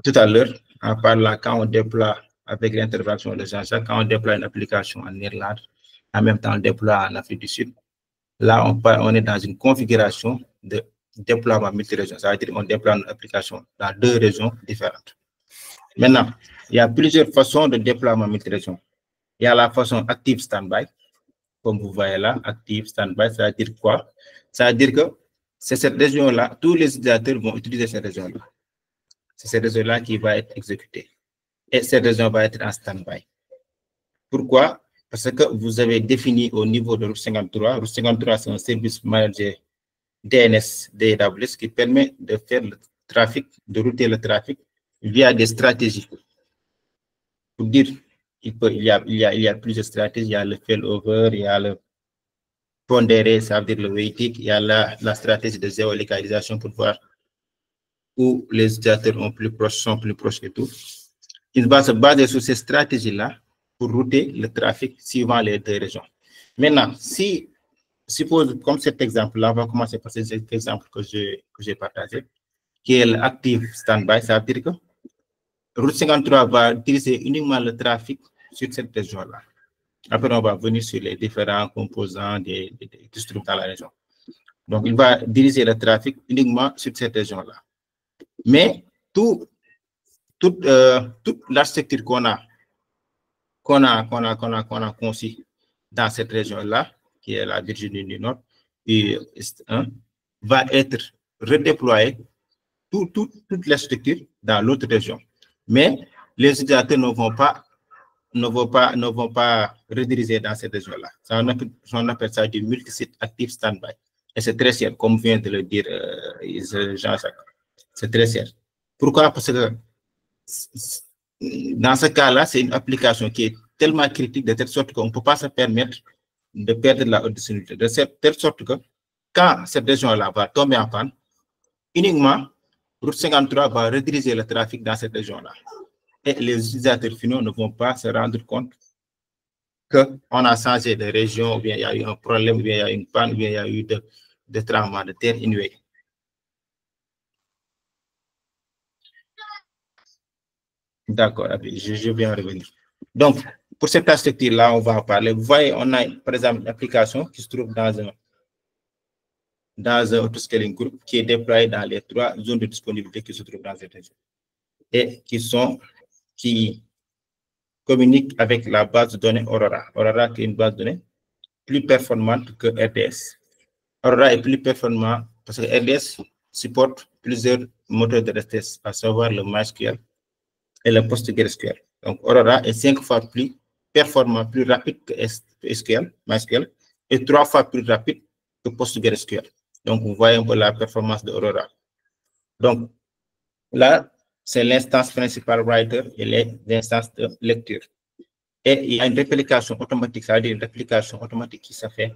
tout à l'heure, en parlant quand on déploie avec l'intervention de Jean-Jacques, quand on déploie une application en Irlande, en même temps on déploie en Afrique du Sud. Là, on est dans une configuration de déploiement multi-région. Ça veut dire qu'on déploie une application dans 2 régions différentes. Maintenant, il y a plusieurs façons de déploiement multi-région. Il y a la façon active standby, comme vous voyez là, active standby, ça veut dire quoi? Ça veut dire que c'est cette région-là, tous les utilisateurs vont utiliser cette région-là. C'est cette région-là qui va être exécutée. Et cette région va être en stand-by. Pourquoi? Parce que vous avez défini au niveau de Route 53, Route 53, c'est un service manager DNS d'AWS qui permet de faire le trafic, de router le trafic via des stratégies. Pour dire, il y a plusieurs stratégies, il y a le failover, il y a le pondéré, ça veut dire le weighting, il y a la stratégie de géolocalisation pour voir où les utilisateurs sont plus proches et tout. Il va se baser sur ces stratégies-là pour router le trafic suivant les deux régions. Maintenant, si, suppose, comme cet exemple-là, on va commencer par cet exemple que j'ai partagé, qui est l'active standby, ça veut dire que Route 53 va utiliser uniquement le trafic sur cette région-là. Après, on va venir sur les différents composants des districts dans la région. Donc, il va diriger le trafic uniquement sur cette région-là. Mais toute l'architecture qu'on a conçue dans cette région-là, qui est la Virginie du Nord, va être redéployée, toute l'architecture dans l'autre région. Mais les utilisateurs ne vont pas rediriger dans cette région-là. On appelle ça du multi-site active standby. Et c'est très cher, comme vient de le dire Jean-Jacques. C'est très cher. Pourquoi? Parce que dans ce cas-là, c'est une application qui est tellement critique de telle sorte qu'on ne peut pas se permettre de perdre la haute disponibilité. De telle sorte que quand cette région-là va tomber en panne, uniquement Route 53 va rediriger le trafic dans cette région-là. Et les utilisateurs finaux ne vont pas se rendre compte qu'on a changé de région, ou bien il y a eu un problème, ou bien il y a eu une panne, ou bien il y a eu de tremblements de terre inouïs. D'accord, je vais en revenir. Donc, pour cette architecture-là, on va en parler. Vous voyez, on a par exemple une application qui se trouve dans un autoscaling group qui est déployé dans les 3 zones de disponibilité qui se trouvent dans cette région et qui communiquent avec la base de données Aurora. Aurora qui est une base de données plus performante que RDS. Aurora est plus performant parce que RDS supporte plusieurs moteurs de requête, à savoir le MySQL et le PostgreSQL. Donc, Aurora est 5 fois plus performant, plus rapide que MySQL, et 3 fois plus rapide que PostgreSQL. Donc, vous voyez un peu la performance de Aurora. Donc, là, c'est l'instance principale writer et les instances de lecture. Et il y a une réplication automatique, ça veut dire une réplication automatique qui se fait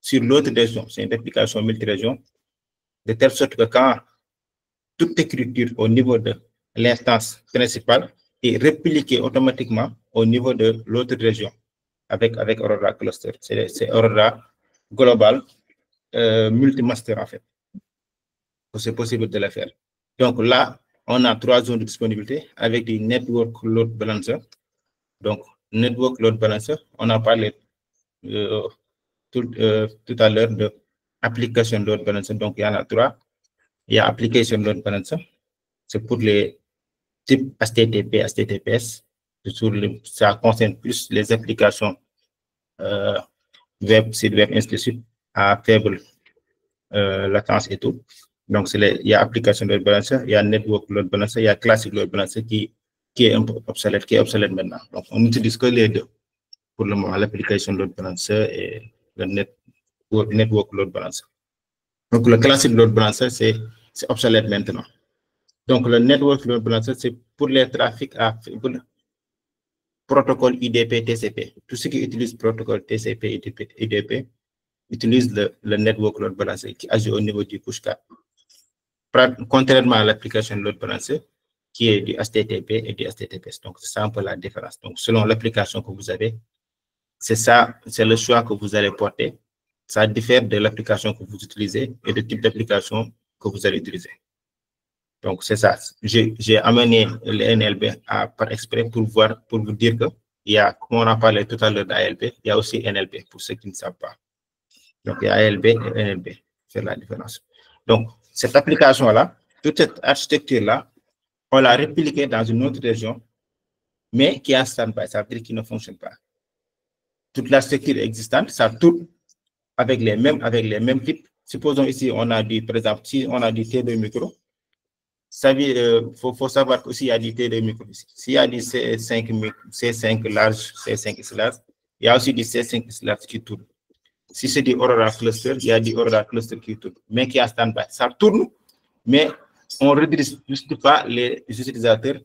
sur l'autre région. C'est une réplication multi-région, de telle sorte que quand toute écriture au niveau de l'instance principale est répliquée automatiquement au niveau de l'autre région avec Aurora Cluster. C'est Aurora Global Multimaster en fait. C'est possible de le faire. Donc là, on a 3 zones de disponibilité avec du Network Load Balancer. Donc, Network Load Balancer, on a parlé tout à l'heure de Application Load Balancer. Donc, il y en a 3. Il y a Application Load Balancer. C'est pour les types HTTP, HTTPS. Ça concerne plus les applications web, site web, ainsi de suite, à faible latence et tout. Donc, il y a Application Load Balancer, il y a Network Load Balancer, il y a Classic Load Balancer qui est un peu obsolète, maintenant. Donc, on n'utilise que les deux pour le moment, l'Application Load Balancer et le Network Load Balancer. Donc, le Classic Load Balancer, c'est obsolète maintenant. Donc, le Network Load Balancer, c'est pour les trafics à protocole IDP, TCP. Tout ce qui utilise protocole TCP, IDP, utilise le Network Load Balancer qui agit au niveau du push 4. Contrairement à l'application Load Balancer, qui est du HTTP et du HTTPS. Donc, c'est ça un peu la différence. Donc, selon l'application que vous avez, c'est le choix que vous allez porter. Ça diffère de l'application que vous utilisez et du type d'application que vous allez utiliser. Donc, c'est ça. J'ai amené le NLB par exprès pour vous dire que il y a, comme on a parlé tout à l'heure d'ALB, il y a aussi NLB pour ceux qui ne savent pas. Donc, il y a ALB et NLB. C'est la différence. Donc, cette application-là, toute cette architecture-là, on l'a répliquée dans une autre région, mais qui est en stand-by, ça veut dire qu'il ne fonctionne pas. Toute l'architecture existante, ça tourne avec les mêmes types supposons ici, on a dit, par exemple, si on a dit T2 micro, faut savoir qu'aussi il y a du T2 micro ici. S'il y a du C5 large, C5 large, il y a aussi du C5 large qui tourne. Si c'est du Aurora Cluster, il y a du Aurora Cluster qui tourne, mais qui a stand-by. Ça tourne, mais on ne redirige juste pas les utilisateurs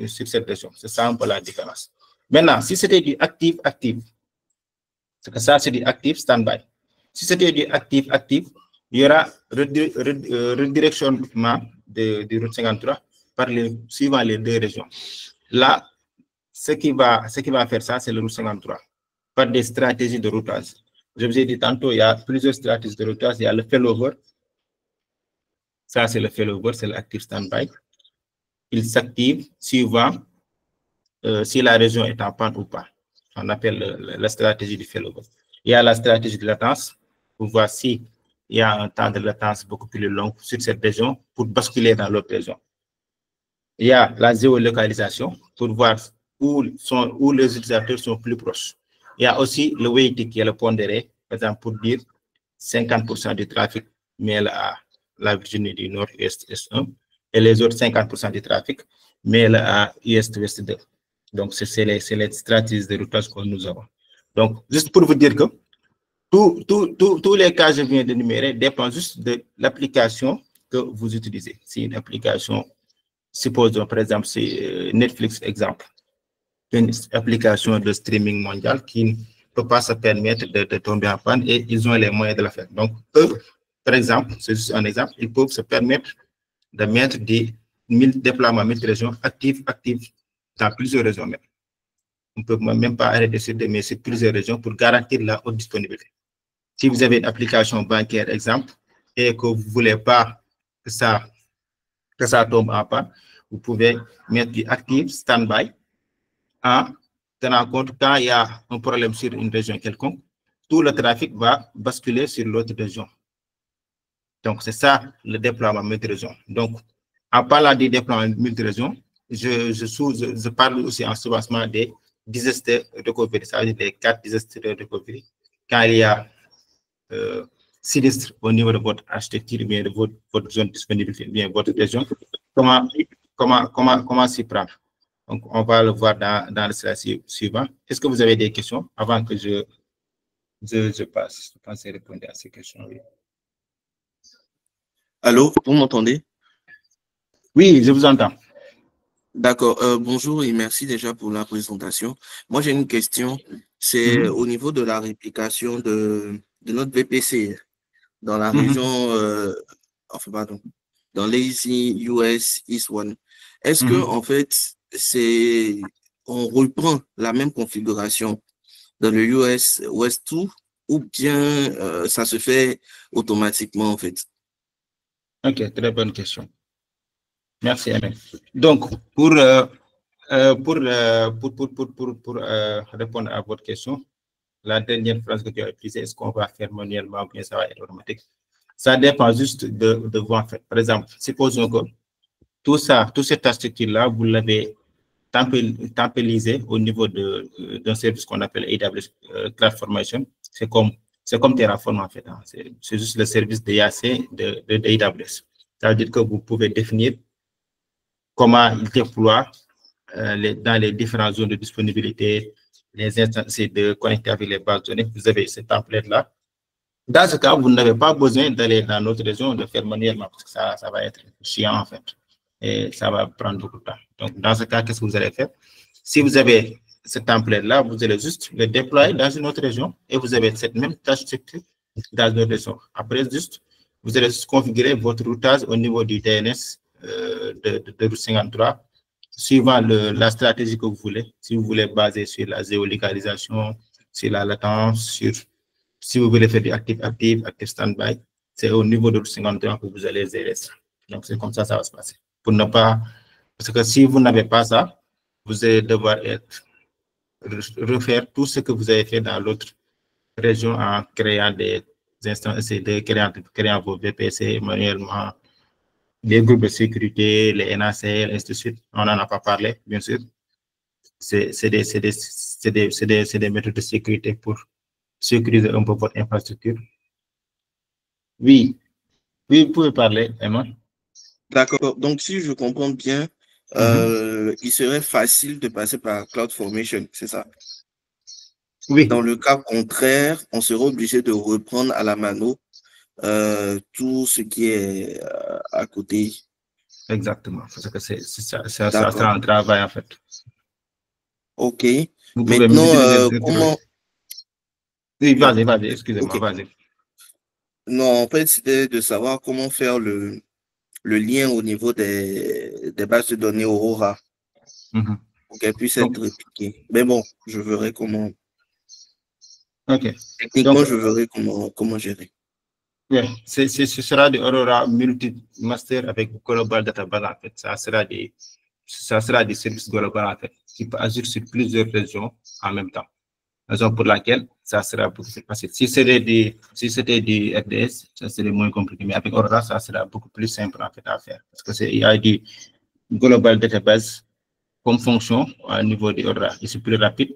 sur cette région. C'est ça un peu la différence. Maintenant, si c'était du actif, c'est que ça, c'est du actif stand-by. Si c'était du actif, il y aura redirectionnement de route 53 suivant les deux régions. Là, ce qui va faire ça, c'est le route 53, par des stratégies de routage. Je vous ai dit tantôt, il y a plusieurs stratégies de routage. Il y a le failover. Ça, c'est le failover, c'est l'active stand-by. Il s'active suivant si la région est en panne ou pas. On appelle la stratégie du failover. Il y a la stratégie de latence pour voir s'il y a un temps de latence beaucoup plus long sur cette région pour basculer dans l'autre région. Il y a la géolocalisation pour voir où les utilisateurs sont plus proches. Il y a aussi le weighting qui est le pondéré, par exemple, pour dire 50% du trafic mêle à la Virginie du Nord, Est, Est1, et les autres 50% du trafic mêle à Est, Ouest 2. Donc, c'est les stratégies de routage que nous avons. Donc, juste pour vous dire que tous les cas que je viens d'énumérer dépendent juste de l'application que vous utilisez. C'est une application, supposons par exemple, c'est Netflix, exemple, une application de streaming mondial qui ne peut pas se permettre de tomber en panne et ils ont les moyens de la faire. Donc, eux, par exemple, c'est juste un exemple, ils peuvent se permettre de mettre des déploiements multi-régions actifs dans plusieurs régions même. On ne peut même pas arrêter sur plusieurs régions pour garantir la haute disponibilité. Si vous avez une application bancaire, exemple, et que vous ne voulez pas que ça tombe en panne, vous pouvez mettre du active stand-by en tenant compte quand il y a un problème sur une région quelconque, tout le trafic va basculer sur l'autre région. Donc, c'est ça le déploiement multi-région. Donc, en parlant du déploiement multi-région, je parle aussi en soubassement des disaster recovery, c'est-à-dire des 4 disaster recovery. Quand il y a sinistre au niveau de votre architecture, bien de votre zone de disponibilité, bien votre région, comment s'y prendre? Donc, on va le voir dans le slide suivant. Est-ce que vous avez des questions avant que je passe? Je pense répondre à ces questions. Oui. Allô, vous m'entendez? Oui, je vous entends. D'accord. Bonjour et merci déjà pour la présentation. Moi, j'ai une question. C'est au niveau de la réplication de notre VPC dans la région, enfin, pardon, dans Lazy US East One. Est-ce que, en fait, on reprend la même configuration dans le US West 2 ou bien ça se fait automatiquement, en fait? Ok, très bonne question. Merci, Amen. Donc, pour répondre à votre question, la dernière phrase que tu as utilisée, est-ce qu'on va faire manuellement ou bien ça va être automatique? Ça dépend juste de vous, en fait. Par exemple, supposons que toute cette architecture-là, vous l'avez temporisé au niveau d'un service qu'on appelle AWS CloudFormation. C'est comme Terraform, en fait. Hein. C'est juste le service d'AC de AWS. Ça veut dire que vous pouvez définir comment il déploie dans les différentes zones de disponibilité, les instances de connecter avec les bases de données. Vous avez ce template-là. Dans ce cas, vous n'avez pas besoin d'aller dans notre région de faire manuellement parce que ça va être chiant, en fait. Et ça va prendre beaucoup de temps. Donc, dans ce cas, qu'est-ce que vous allez faire? Si vous avez ce template-là, vous allez juste le déployer dans une autre région et vous avez cette même tâche structure dans une autre région. Après, vous allez juste configurer votre routage au niveau du DNS de route 53, suivant la stratégie que vous voulez. Si vous voulez baser sur la géolocalisation, sur la latence, si vous voulez faire du active stand-by, c'est au niveau de route 53 que vous allez gérer ça. Donc, c'est comme ça va se passer. Parce que si vous n'avez pas ça, vous allez devoir refaire tout ce que vous avez fait dans l'autre région en créant des instances, créant vos VPC manuellement, les groupes de sécurité, les NACL, ainsi de suite. On n'en a pas parlé, bien sûr. C'est des méthodes de sécurité pour sécuriser un peu votre infrastructure. Oui, oui, vous pouvez parler, Emma. D'accord. Donc, si je comprends bien, il serait facile de passer par CloudFormation, c'est ça? Oui, Dans le cas contraire, on serait obligé de reprendre à la mano tout ce qui est à côté. exactement. Parce que ça D'accord. sera un travail, en fait. OK. Vous pouvez même Maintenant, utiliser. comment... Oui, vas-y, excusez-moi, OK. vas-y. Non, en fait, c'était de savoir comment faire le lien au niveau des bases de données Aurora pour qu'elles puissent Donc, être répliquées. Mais bon, je verrai comment... OK. Donc, Techniquement, je verrai comment gérer. oui, ce sera de Aurora multi-master avec Global Database, en fait. Ça sera des services globaux, en fait, qui peuvent agir sur plusieurs régions en même temps. Raison pour laquelle ça sera beaucoup plus facile. Si c'était du RDS, ça serait moins compliqué. Mais avec Aurora, ça sera beaucoup plus simple, en fait, à faire. Parce que il y a du Global Database comme fonction au niveau de Aurora. Et c'est plus rapide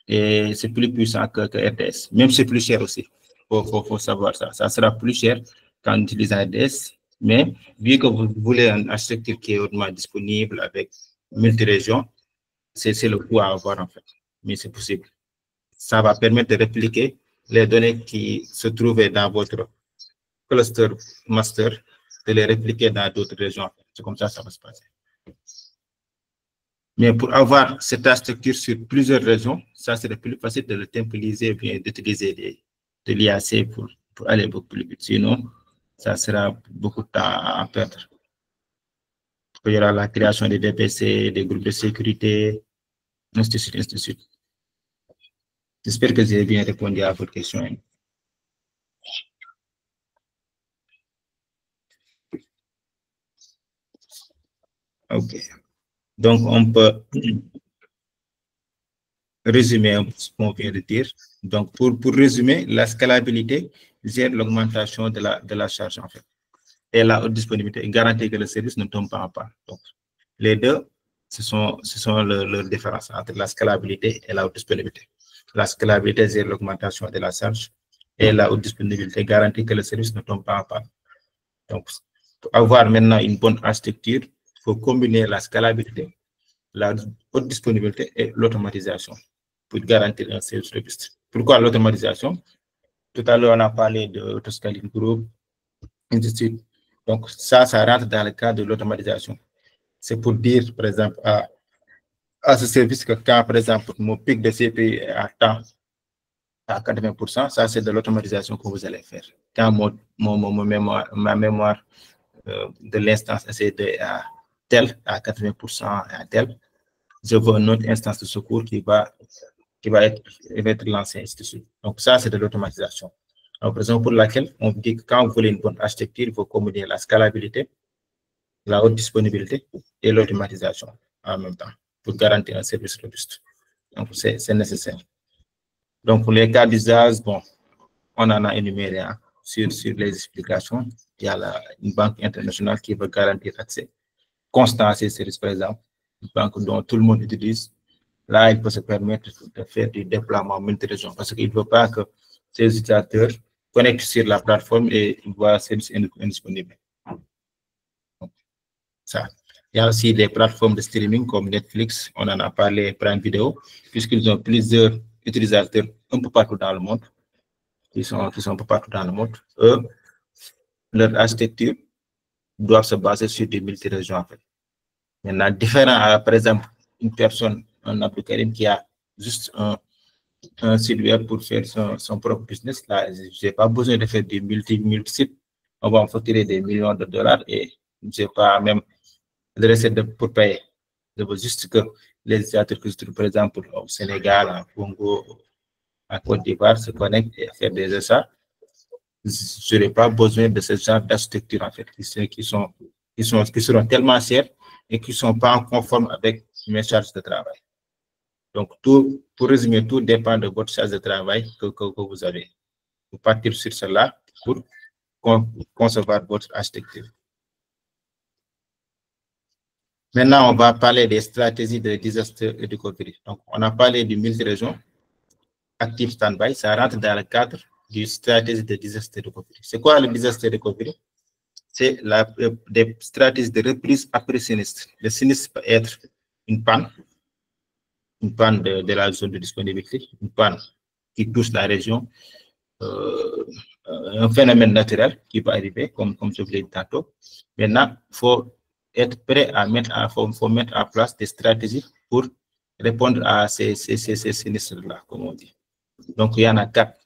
et c'est plus puissant que RDS. Même c'est plus cher aussi. Faut savoir ça. Ça sera plus cher qu'en utilisant RDS. Mais vu que vous voulez une architecture qui est hautement disponible avec multi-régions, c'est le coût à avoir, en fait. Mais c'est possible. Ça va permettre de répliquer les données qui se trouvaient dans votre cluster master, de les répliquer dans d'autres régions. C'est comme ça que ça va se passer. Mais pour avoir cette architecture sur plusieurs régions, ça serait plus facile de le templiser, bien d'utiliser de l'IAC pour aller beaucoup plus vite. Sinon, ça sera beaucoup de temps à perdre. Il y aura la création des VPC, des groupes de sécurité, ainsi de suite, ainsi de suite. J'espère que j'ai bien répondu à votre question. OK. Donc, on peut résumer ce qu'on vient de dire. Donc, pour résumer, la scalabilité gère l'augmentation de la charge, en fait. Et la haute disponibilité garantit que le service ne tombe pas en panne. Donc, les deux, ce sont leurs différences entre la scalabilité et la haute disponibilité. La scalabilité gère l'augmentation de la charge et la haute disponibilité garantit que le service ne tombe pas en panne. Donc, pour avoir maintenant une bonne architecture, il faut combiner la scalabilité, la haute disponibilité et l'automatisation pour garantir un service robuste. Pourquoi l'automatisation? Tout à l'heure, on a parlé de autoscaling group, ainsi de suite. Donc, ça rentre dans le cadre de l'automatisation. C'est pour dire, par exemple, à ce service que quand, par exemple, mon pic de CPU est à temps, à 80%, ça, c'est de l'automatisation que vous allez faire. Quand ma mémoire de l'instance est à tel, à 80%, à tel, je veux une autre instance de secours qui va être lancée, ainsi de suite. Donc, ça, c'est de l'automatisation. Donc, raison pour laquelle on dit que quand vous voulez une bonne architecture, il faut combiner la scalabilité, la haute disponibilité et l'automatisation en même temps pour garantir un service robuste. Donc, c'est nécessaire. Donc, pour les cas d'usage, bon, on en a énuméré sur les explications. Il y a une banque internationale qui veut garantir accès constant à ces services, par exemple, une banque dont tout le monde utilise. Là, il peut se permettre de faire du déploiement multi-région parce qu'il ne veut pas que ces utilisateurs connectent sur la plateforme et voient le service indisponible. Ça. Il y a aussi des plateformes de streaming comme Netflix, on en a parlé, Prime Video, puisqu'ils ont plusieurs utilisateurs un peu partout dans le monde, qui sont un peu partout dans le monde. Eux, leur architecture doit se baser sur des multi-régions, en fait. Maintenant, différent, par exemple, une personne, un Abdoukarim qui a juste un site web pour faire son propre business, là, je n'ai pas besoin de faire des multi-sites. On va me facturer des millions de dollars et je n'ai pas même de recettes pour payer. Je veux juste que les utilisateurs que je trouve, par exemple, au Sénégal, en Congo, en Côte d'Ivoire, se connectent et faire des achats. Je n'aurai pas besoin de ce genre d'architecture, en fait, qui seront tellement chers et qui ne sont pas conformes avec mes charges de travail. Donc, pour résumer, tout dépend de votre charge de travail que vous avez. Vous partez sur cela pour concevoir votre architecture. Maintenant, on va parler des stratégies de disaster recovery. Donc, on a parlé du multi-région, active standby, ça rentre dans le cadre du stratégie de disaster recovery. C'est quoi le disaster recovery? C'est des stratégies de reprise après sinistre. Le sinistre peut être une panne de la zone de disponibilité, une panne qui touche la région, un phénomène naturel qui peut arriver, comme je vous l'ai dit tantôt. Maintenant, il faut être prêt à mettre en place des stratégies pour répondre à ces sinistres-là, comme on dit. Donc, il y en a 4.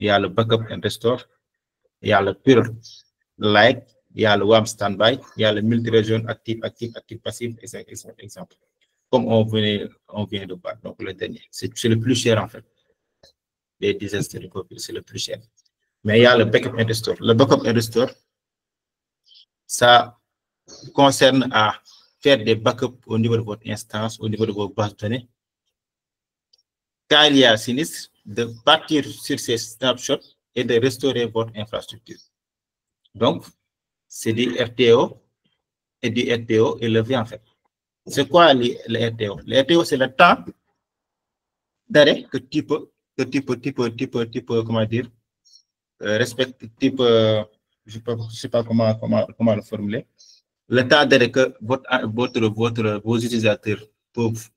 Il y a le backup and restore, il y a le pure light, il y a le warm standby, il y a le multi-region actif, passif, exemple. Comme on vient de voir, donc le dernier. C'est le plus cher, en fait. Les disaster recovery, c'est le plus cher. Mais il y a le backup and restore. Le backup and restore, ça concerne à faire des backups au niveau de votre instance, au niveau de vos bases de données. Quand il y a un sinistre, de partir sur ces snapshots et de restaurer votre infrastructure. Donc, c'est du RTO et du RTO élevé, en fait. C'est quoi le RTO? Le RTO, c'est le temps d'arrêt que tu peux, comment dire, respecte, je ne sais pas comment le formuler. Le temps d'arrêt que vos utilisateurs peuvent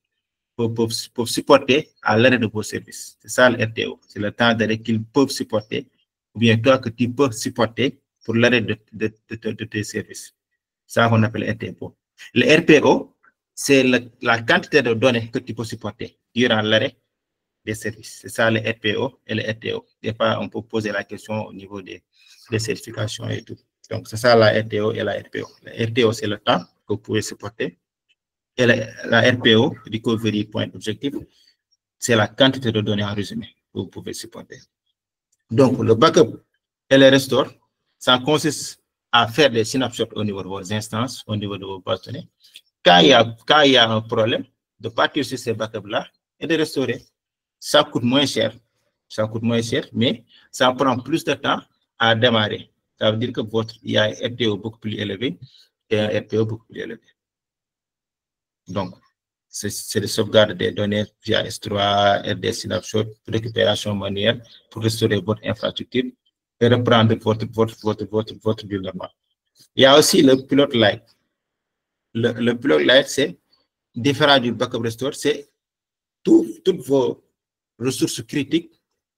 supporter à l'arrêt de vos services. C'est ça le RTO. C'est le temps d'arrêt qu'ils peuvent supporter, ou bien toi que tu peux supporter pour l'arrêt de tes services. Ça qu'on appelle RTO. Le RPO, c'est la quantité de données que tu peux supporter durant l'arrêt des services. C'est ça le RPO et le RTO. Des fois, on peut poser la question au niveau des certifications et tout. Donc, c'est ça la RTO et la RPO. La RTO, c'est le temps que vous pouvez supporter. Et la RPO, Recovery Point Objective, c'est la quantité de données en résumé que vous pouvez supporter. Donc, le backup et le restore, ça consiste à faire des snapshots au niveau de vos instances, au niveau de vos bases de données. Quand il y a un problème, de partir sur ces backups-là et de restaurer. Ça coûte moins cher. Ça coûte moins cher, mais ça prend plus de temps à démarrer. Ça veut dire que il y a un RTO beaucoup plus élevé et un RTO beaucoup plus élevé. Donc, c'est de sauvegarde des données via S3, RD Snapshot, récupération manuelle pour restaurer votre infrastructure et reprendre votre build normal. Il y a aussi le Pilot Light. Le Pilot Light, c'est différent du backup restore, c'est toutes vos ressources critiques,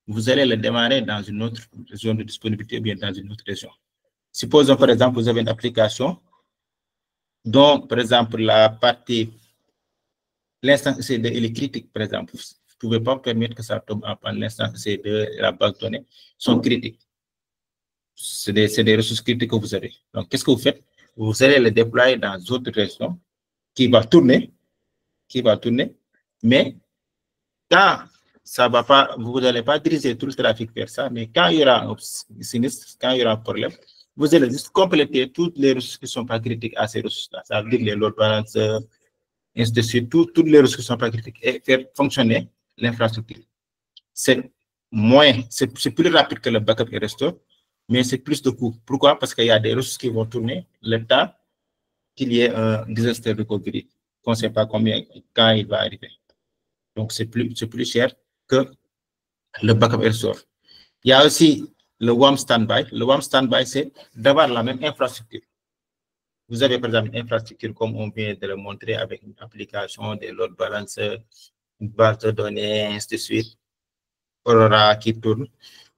vous allez les démarrer dans une autre zone de disponibilité ou bien dans une autre région. Supposons, par exemple, vous avez une application dont, par exemple, la partie, l'instance EC2 est critique, par exemple. Vous ne pouvez pas permettre que ça tombe en panne. L'instance EC2 et la base de données sont critiques. C'est des ressources critiques que vous avez. Donc, qu'est-ce que vous faites? Vous allez les déployer dans d'autres régions qui va tourner, mais quand ça va pas, vous n'allez pas diriger tout le trafic vers ça, mais quand il y aura un sinistre, quand il y aura un problème, vous allez juste compléter toutes les ressources qui ne sont pas critiques à ces ressources-là. Ça veut dire les load balancers, ainsi de suite, toutes les ressources qui ne sont pas critiques et faire fonctionner l'infrastructure. C'est plus rapide que le backup et restore, mais c'est plus de coûts. Pourquoi? Parce qu'il y a des ressources qui vont tourner le temps qu'il y ait un disaster recovery, qu'on ne sait pas quand il va arriver. Donc, c'est plus cher que le backup et restore. Il y a aussi le warm standby. Le warm standby, c'est d'avoir la même infrastructure. Vous avez, par exemple, une infrastructure comme on vient de le montrer avec une application, des load balancers, une base de données, ainsi de suite, Aurora qui tourne.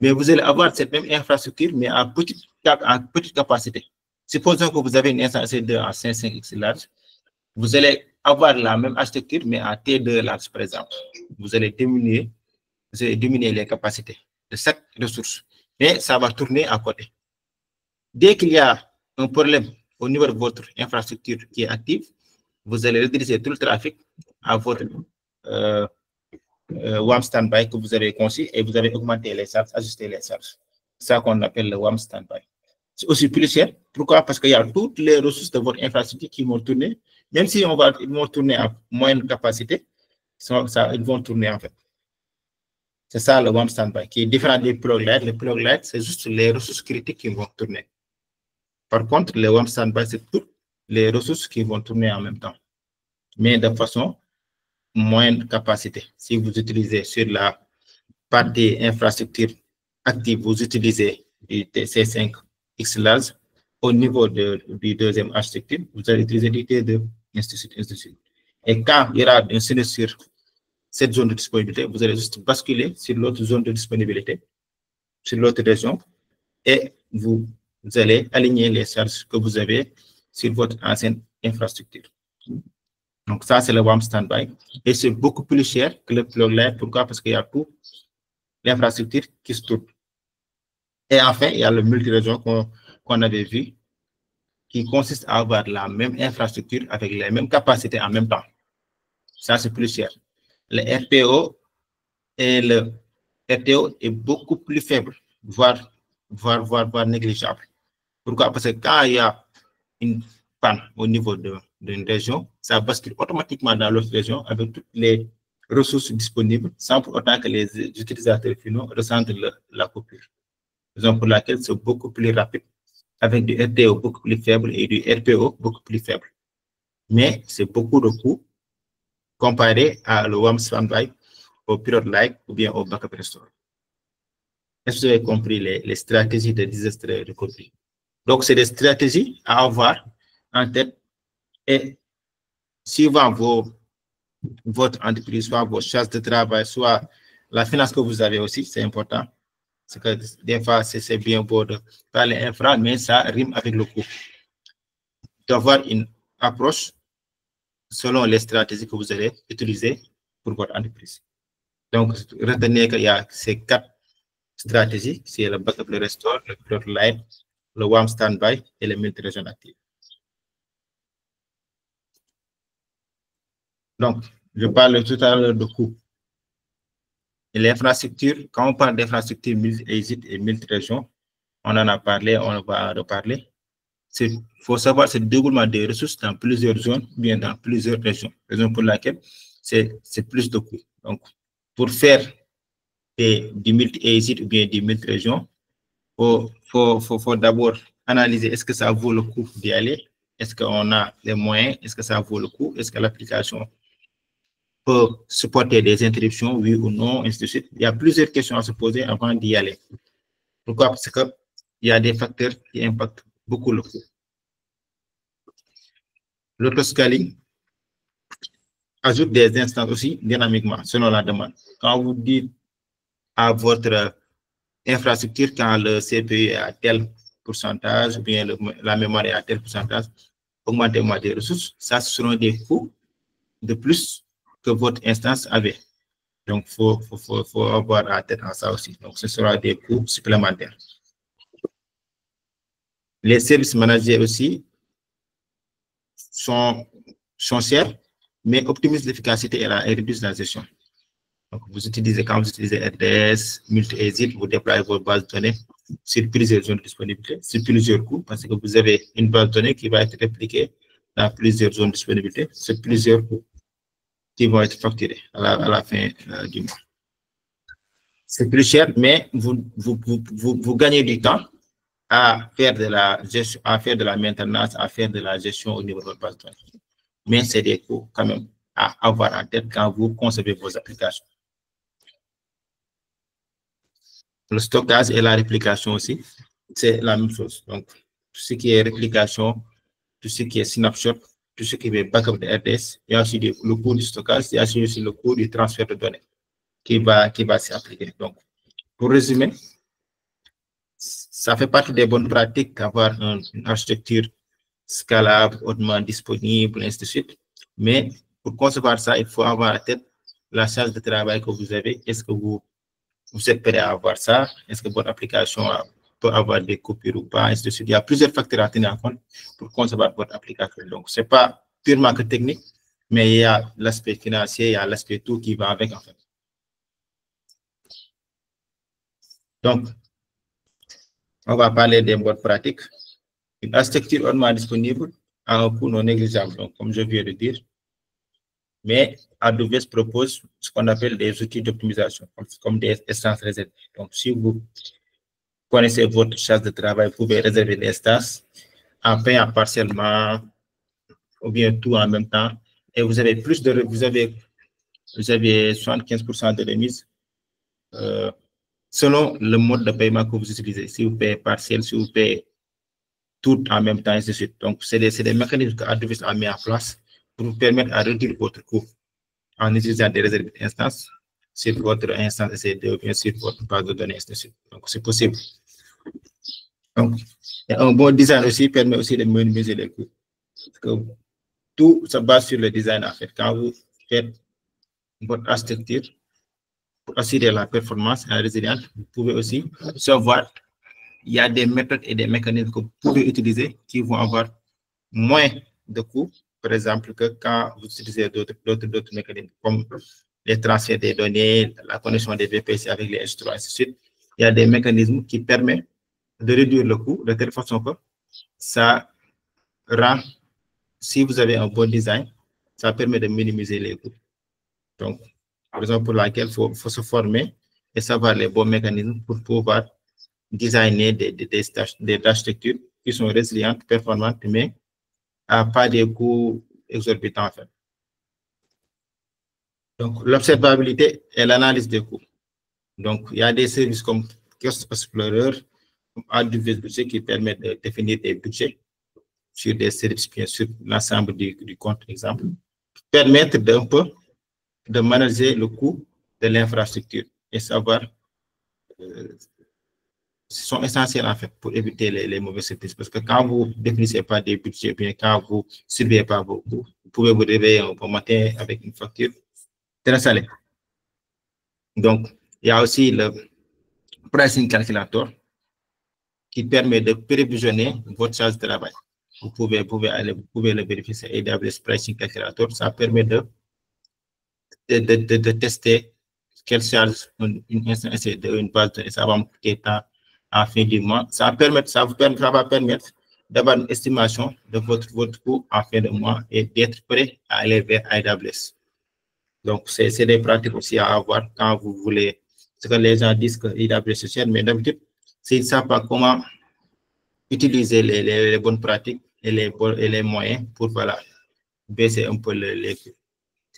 Mais vous allez avoir cette même infrastructure, mais à petite capacité. Supposons que vous avez une instance EC2 en 5.5x large, vous allez avoir la même architecture, mais à T2 large, par exemple. Vous allez diminuer les capacités de cette ressource, mais ça va tourner à côté. Dès qu'il y a un problème au niveau de votre infrastructure qui est active, vous allez rediriger tout le trafic à votre warm standby que vous avez conçu et vous avez augmenté les charges, ajusté les charges. C'est ça qu'on appelle le warm standby. C'est aussi plus cher. Pourquoi? Parce qu'il y a toutes les ressources de votre infrastructure qui vont tourner. Même si ils vont tourner à moindre capacité, ils vont tourner en fait. C'est ça le warm standby qui est différent des plug light. Le plug light, c'est juste les ressources critiques qui vont tourner. Par contre, le warm standby, c'est toutes les ressources qui vont tourner en même temps, mais de façon moindre capacité. Si vous utilisez sur la partie infrastructure actif, vous utilisez du T5 XLAS. Au niveau du deuxième architecture, vous allez utiliser du T2, ainsi de suite, ainsi de suite. Et quand il y aura une sinistre sur cette zone de disponibilité, vous allez juste basculer sur l'autre zone de disponibilité, sur l'autre région, et vous allez aligner les charges que vous avez sur votre ancienne infrastructure. Donc, ça, c'est le WAM Standby. Et c'est beaucoup plus cher que le plug live. Pourquoi? Parce qu'il y a toute l'infrastructure qui se tourne. Et enfin, il y a le multi-région qu'on avait vu, qui consiste à avoir la même infrastructure avec les mêmes capacités en même temps. Ça, c'est plus cher. Le RTO est beaucoup plus faible, voire négligeable. Pourquoi? Parce que quand il y a une panne au niveau d'une région, ça bascule automatiquement dans l'autre région avec toutes les ressources disponibles, sans pour autant que les utilisateurs finaux ressentent la coupure. Raison pour laquelle c'est beaucoup plus rapide, avec du RTO beaucoup plus faible et du RPO beaucoup plus faible. Mais c'est beaucoup de coûts comparé à le WAM Standby, au Period Like ou bien au Backup Restore. Est-ce que vous avez compris les stratégies de disaster recovery? Donc, c'est des stratégies à avoir en tête et suivant votre entreprise, soit vos charges de travail, soit la finance que vous avez aussi, c'est important. C'est que des fois, c'est bien beau de parler infra, mais ça rime avec le coût. D'avoir une approche selon les stratégies que vous allez utiliser pour votre entreprise. Donc, retenez qu'il y a ces 4 stratégies, c'est le backup, le restore, le Period Light, le WAM Standby et le multi-région active. Donc, je parle tout à l'heure de coût. Et l'infrastructure, quand on parle d'infrastructure multi-exit et multi-région, on en a parlé, on va en reparler. Il faut savoir c'est le déroulement des ressources dans plusieurs zones, bien dans plusieurs régions. Raison pour laquelle c'est plus de coûts. Donc, pour faire du multi-exit ou bien du multi-région, il faut d'abord analyser est-ce que ça vaut le coup d'y aller, est-ce qu'on a les moyens, est-ce que ça vaut le coup, est-ce que l'application peut supporter des interruptions, oui ou non, ainsi de suite. Il y a plusieurs questions à se poser avant d'y aller. Pourquoi? Parce qu'il y a des facteurs qui impactent beaucoup le coût. L'autoscaling ajoute des instances aussi dynamiquement, selon la demande. Quand vous dites à votre infrastructure, quand le CPU est à tel pourcentage, ou bien la mémoire est à tel pourcentage, augmentez-moi des ressources, ça ce seront des coûts de plus que votre instance avait. Donc, il faut avoir à tête en ça aussi. Donc, ce sera des coûts supplémentaires. Les services managers aussi sont chers, mais optimisent l'efficacité et réduisent la gestion. Donc, quand vous utilisez RDS, multi-exit, vous déployez vos bases de données sur plusieurs zones de disponibilité, sur plusieurs coûts, parce que vous avez une base de données qui va être répliquée dans plusieurs zones de disponibilité, sur plusieurs coûts qui vont être facturés à la fin du mois. C'est plus cher, mais vous gagnez du temps à faire de la gestion, à faire de la maintenance, à faire de la gestion au niveau de votre base de données. Mais c'est des coûts quand même à avoir en tête quand vous concevez vos applications. Le stockage et la réplication aussi, c'est la même chose. Donc, tout ce qui est réplication, tout ce qui est snapshot, tout ce qui est backup de RDS, il y a aussi le coût du stockage, il y a aussi le coût du transfert de données qui va s'appliquer. Donc, pour résumer, ça fait partie des bonnes pratiques d'avoir une architecture scalable, hautement disponible, ainsi de suite. Mais pour concevoir ça, il faut avoir à tête la charge de travail que vous avez. Est-ce que vous êtes prêt à avoir ça? Est-ce que votre application peut avoir des coupures ou pas? Ainsi de suite. Il y a plusieurs facteurs à tenir en compte pour concevoir votre application. Donc, ce n'est pas purement que technique, mais il y a l'aspect financier, il y a l'aspect tout qui va avec en fait. Donc, on va parler des bonnes pratiques. Une architecture hautement disponible a un coût non négligeable, donc, comme je viens de dire. Mais AWS propose ce qu'on appelle des outils d'optimisation, comme des instances réservées. Donc, si vous connaissez votre charge de travail, vous pouvez réserver des instances en payant partiellement ou bien tout en même temps. Et vous avez plus de, vous avez 75% de remise selon le mode de paiement que vous utilisez. Si vous payez partiel, si vous payez tout en même temps, ainsi de suite. Donc, c'est des mécanismes que AWS a mis en place pour vous permettre à réduire votre coût en utilisant des réserves d'instances sur votre instance EC2 ou bien sur votre base de données, ainsi de suite. Donc, c'est possible. Donc, un bon design aussi permet aussi de minimiser les coûts. Parce que tout se base sur le design, en fait. Quand vous faites votre architecture, pour assurer la performance et la résilience, vous pouvez aussi savoir il y a des méthodes et des mécanismes que vous pouvez utiliser qui vont avoir moins de coûts, par exemple, que quand vous utilisez d'autres mécanismes, comme les transferts des données, la connexion des VPC avec les S3, ainsi de suite. Il y a des mécanismes qui permettent de réduire le coût de telle façon que ça rend, si vous avez un bon design, ça permet de minimiser les coûts. Donc, raison pour laquelle il faut se former et savoir les bons mécanismes pour pouvoir designer des architectures qui sont résilientes, performantes, mais à pas des coûts exorbitants en fait. Donc, l'observabilité et l'analyse des coûts. Donc, il y a des services comme Kiosk Explorer, comme AWS Budget qui permettent de définir des budgets sur des services, bien sûr, l'ensemble du compte, exemple, permettre d'un peu de manager le coût de l'infrastructure et savoir sont essentiels en fait pour éviter les mauvais services. Parce que quand vous ne définissez pas des budgets, bien quand vous ne surveillez pas vos coûts, vous pouvez vous réveiller un matin avec une facture très salée. Donc, il y a aussi le pricing calculator qui permet de prévisionner votre charge de travail. Vous pouvez le vérifier. AWS Pricing Calculator, ça permet de tester quelle charge une base de données, ça va me coûter tant en fin du mois. Ça va permettre d'avoir une estimation de votre coût en fin de mois et d'être prêt à aller vers AWS. Donc, c'est des pratiques aussi à avoir quand vous voulez. Ce que les gens disent que AWS est cher, mais d'habitude, s'ils ne savent pas comment utiliser les bonnes pratiques et les moyens pour baisser un peu les coûts.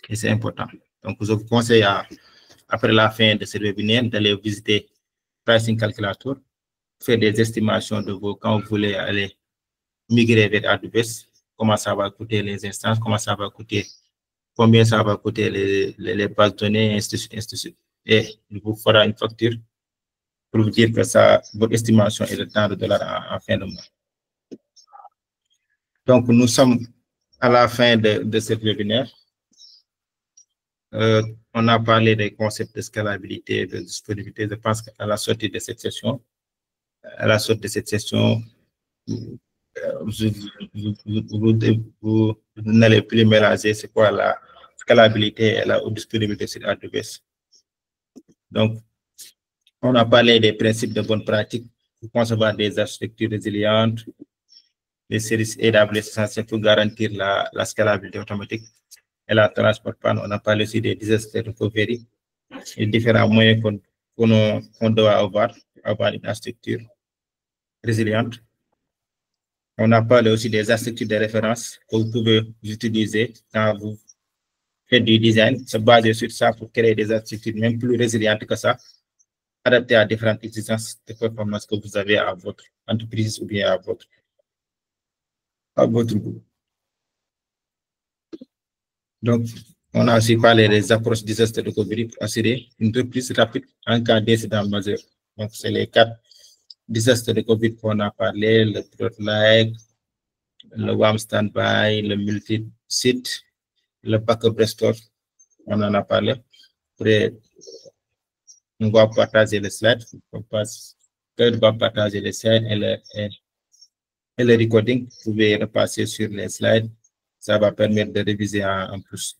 Et c'est important. Donc, je vous conseille après la fin de ce webinaire d'aller visiter Pricing Calculator, faire des estimations de quand vous voulez aller migrer vers AWS, comment ça va coûter les instances, combien ça va coûter les bases de données, ainsi de suite. Et il vous fera une facture pour vous dire que votre estimation est de tant de dollars en fin de mois. Donc, nous sommes à la fin de ce webinaire. On a parlé des concepts de scalabilité, de disponibilité. Je pense qu'à la sortie de cette session, vous n'allez plus mélanger c'est quoi la scalabilité et la disponibilité sur AWS. Donc, on a parlé des principes de bonne pratique pour concevoir des architectures résilientes, les services AWS essentiels pour garantir la scalabilité automatique et la transport panne. On a parlé aussi des disaster recovery et différents moyens qu'on doit avoir une architecture résiliente. On a parlé aussi des architectures de référence que vous pouvez utiliser quand vous faites du design, se baser sur ça pour créer des architectures même plus résilientes que ça, adaptées à différentes exigences de performance que vous avez à votre entreprise ou bien à votre groupe. Donc, on a aussi parlé des approches disaster recovery pour assurer une reprise rapide en cas d'incident majeur. Donc, c'est les 4 disaster recovery qu'on a parlé, le threat-like, le warm standby, le multi-site, le backup restore, on en a parlé. Après, on va partager les slides. On va partager les slides et le recording. Vous pouvez repasser sur les slides. Ça va permettre de réviser en plus.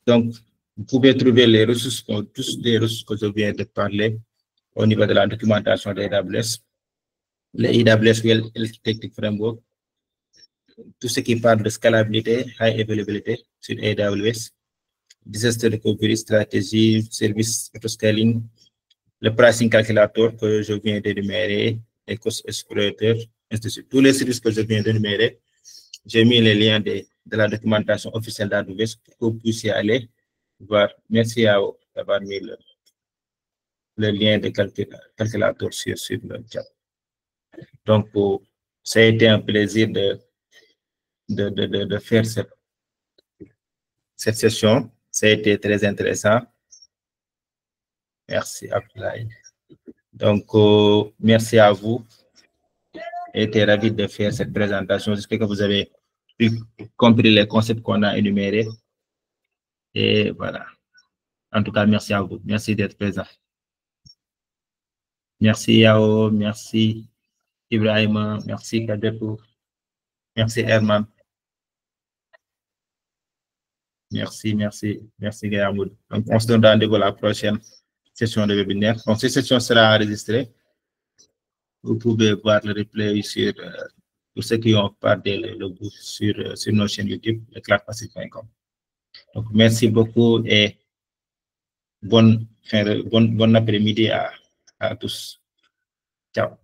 Donc, vous pouvez trouver les ressources, tous les ressources que je viens de parler au niveau de la documentation de AWS, le AWS Well Architecture Framework, tout ce qui parle de scalabilité, high availability sur AWS, disaster recovery, stratégie, service autoscaling, le pricing calculator que je viens d'énumérer, les cost explorateur, ainsi de suite. Tous les services que je viens d'énumérer, j'ai mis les liens de la documentation officielle d'AWS pour que vous puissiez aller voir. Merci à vous d'avoir mis le lien de calculateur sur le chat. Donc, ça a été un plaisir de faire cette session. Ça a été très intéressant. Merci, Abdoulaye. Donc, merci à vous. J'ai été ravi de faire cette présentation. J'espère que vous avez compris les concepts qu'on a énumérés. Et voilà. En tout cas, merci à vous. Merci d'être présent. Merci Yao, merci Ibrahima, merci Kadetou, merci Herman. Merci Gayamoud. Donc, on se donne rendez-vous à la prochaine session de webinaire. Donc, cette session sera enregistrée. Vous pouvez voir le replay sur pour ceux qui ont parlé le bout sur nos chaînes YouTube, leclarkpacifique.com. Donc, merci beaucoup et bon après-midi à tous. Ciao.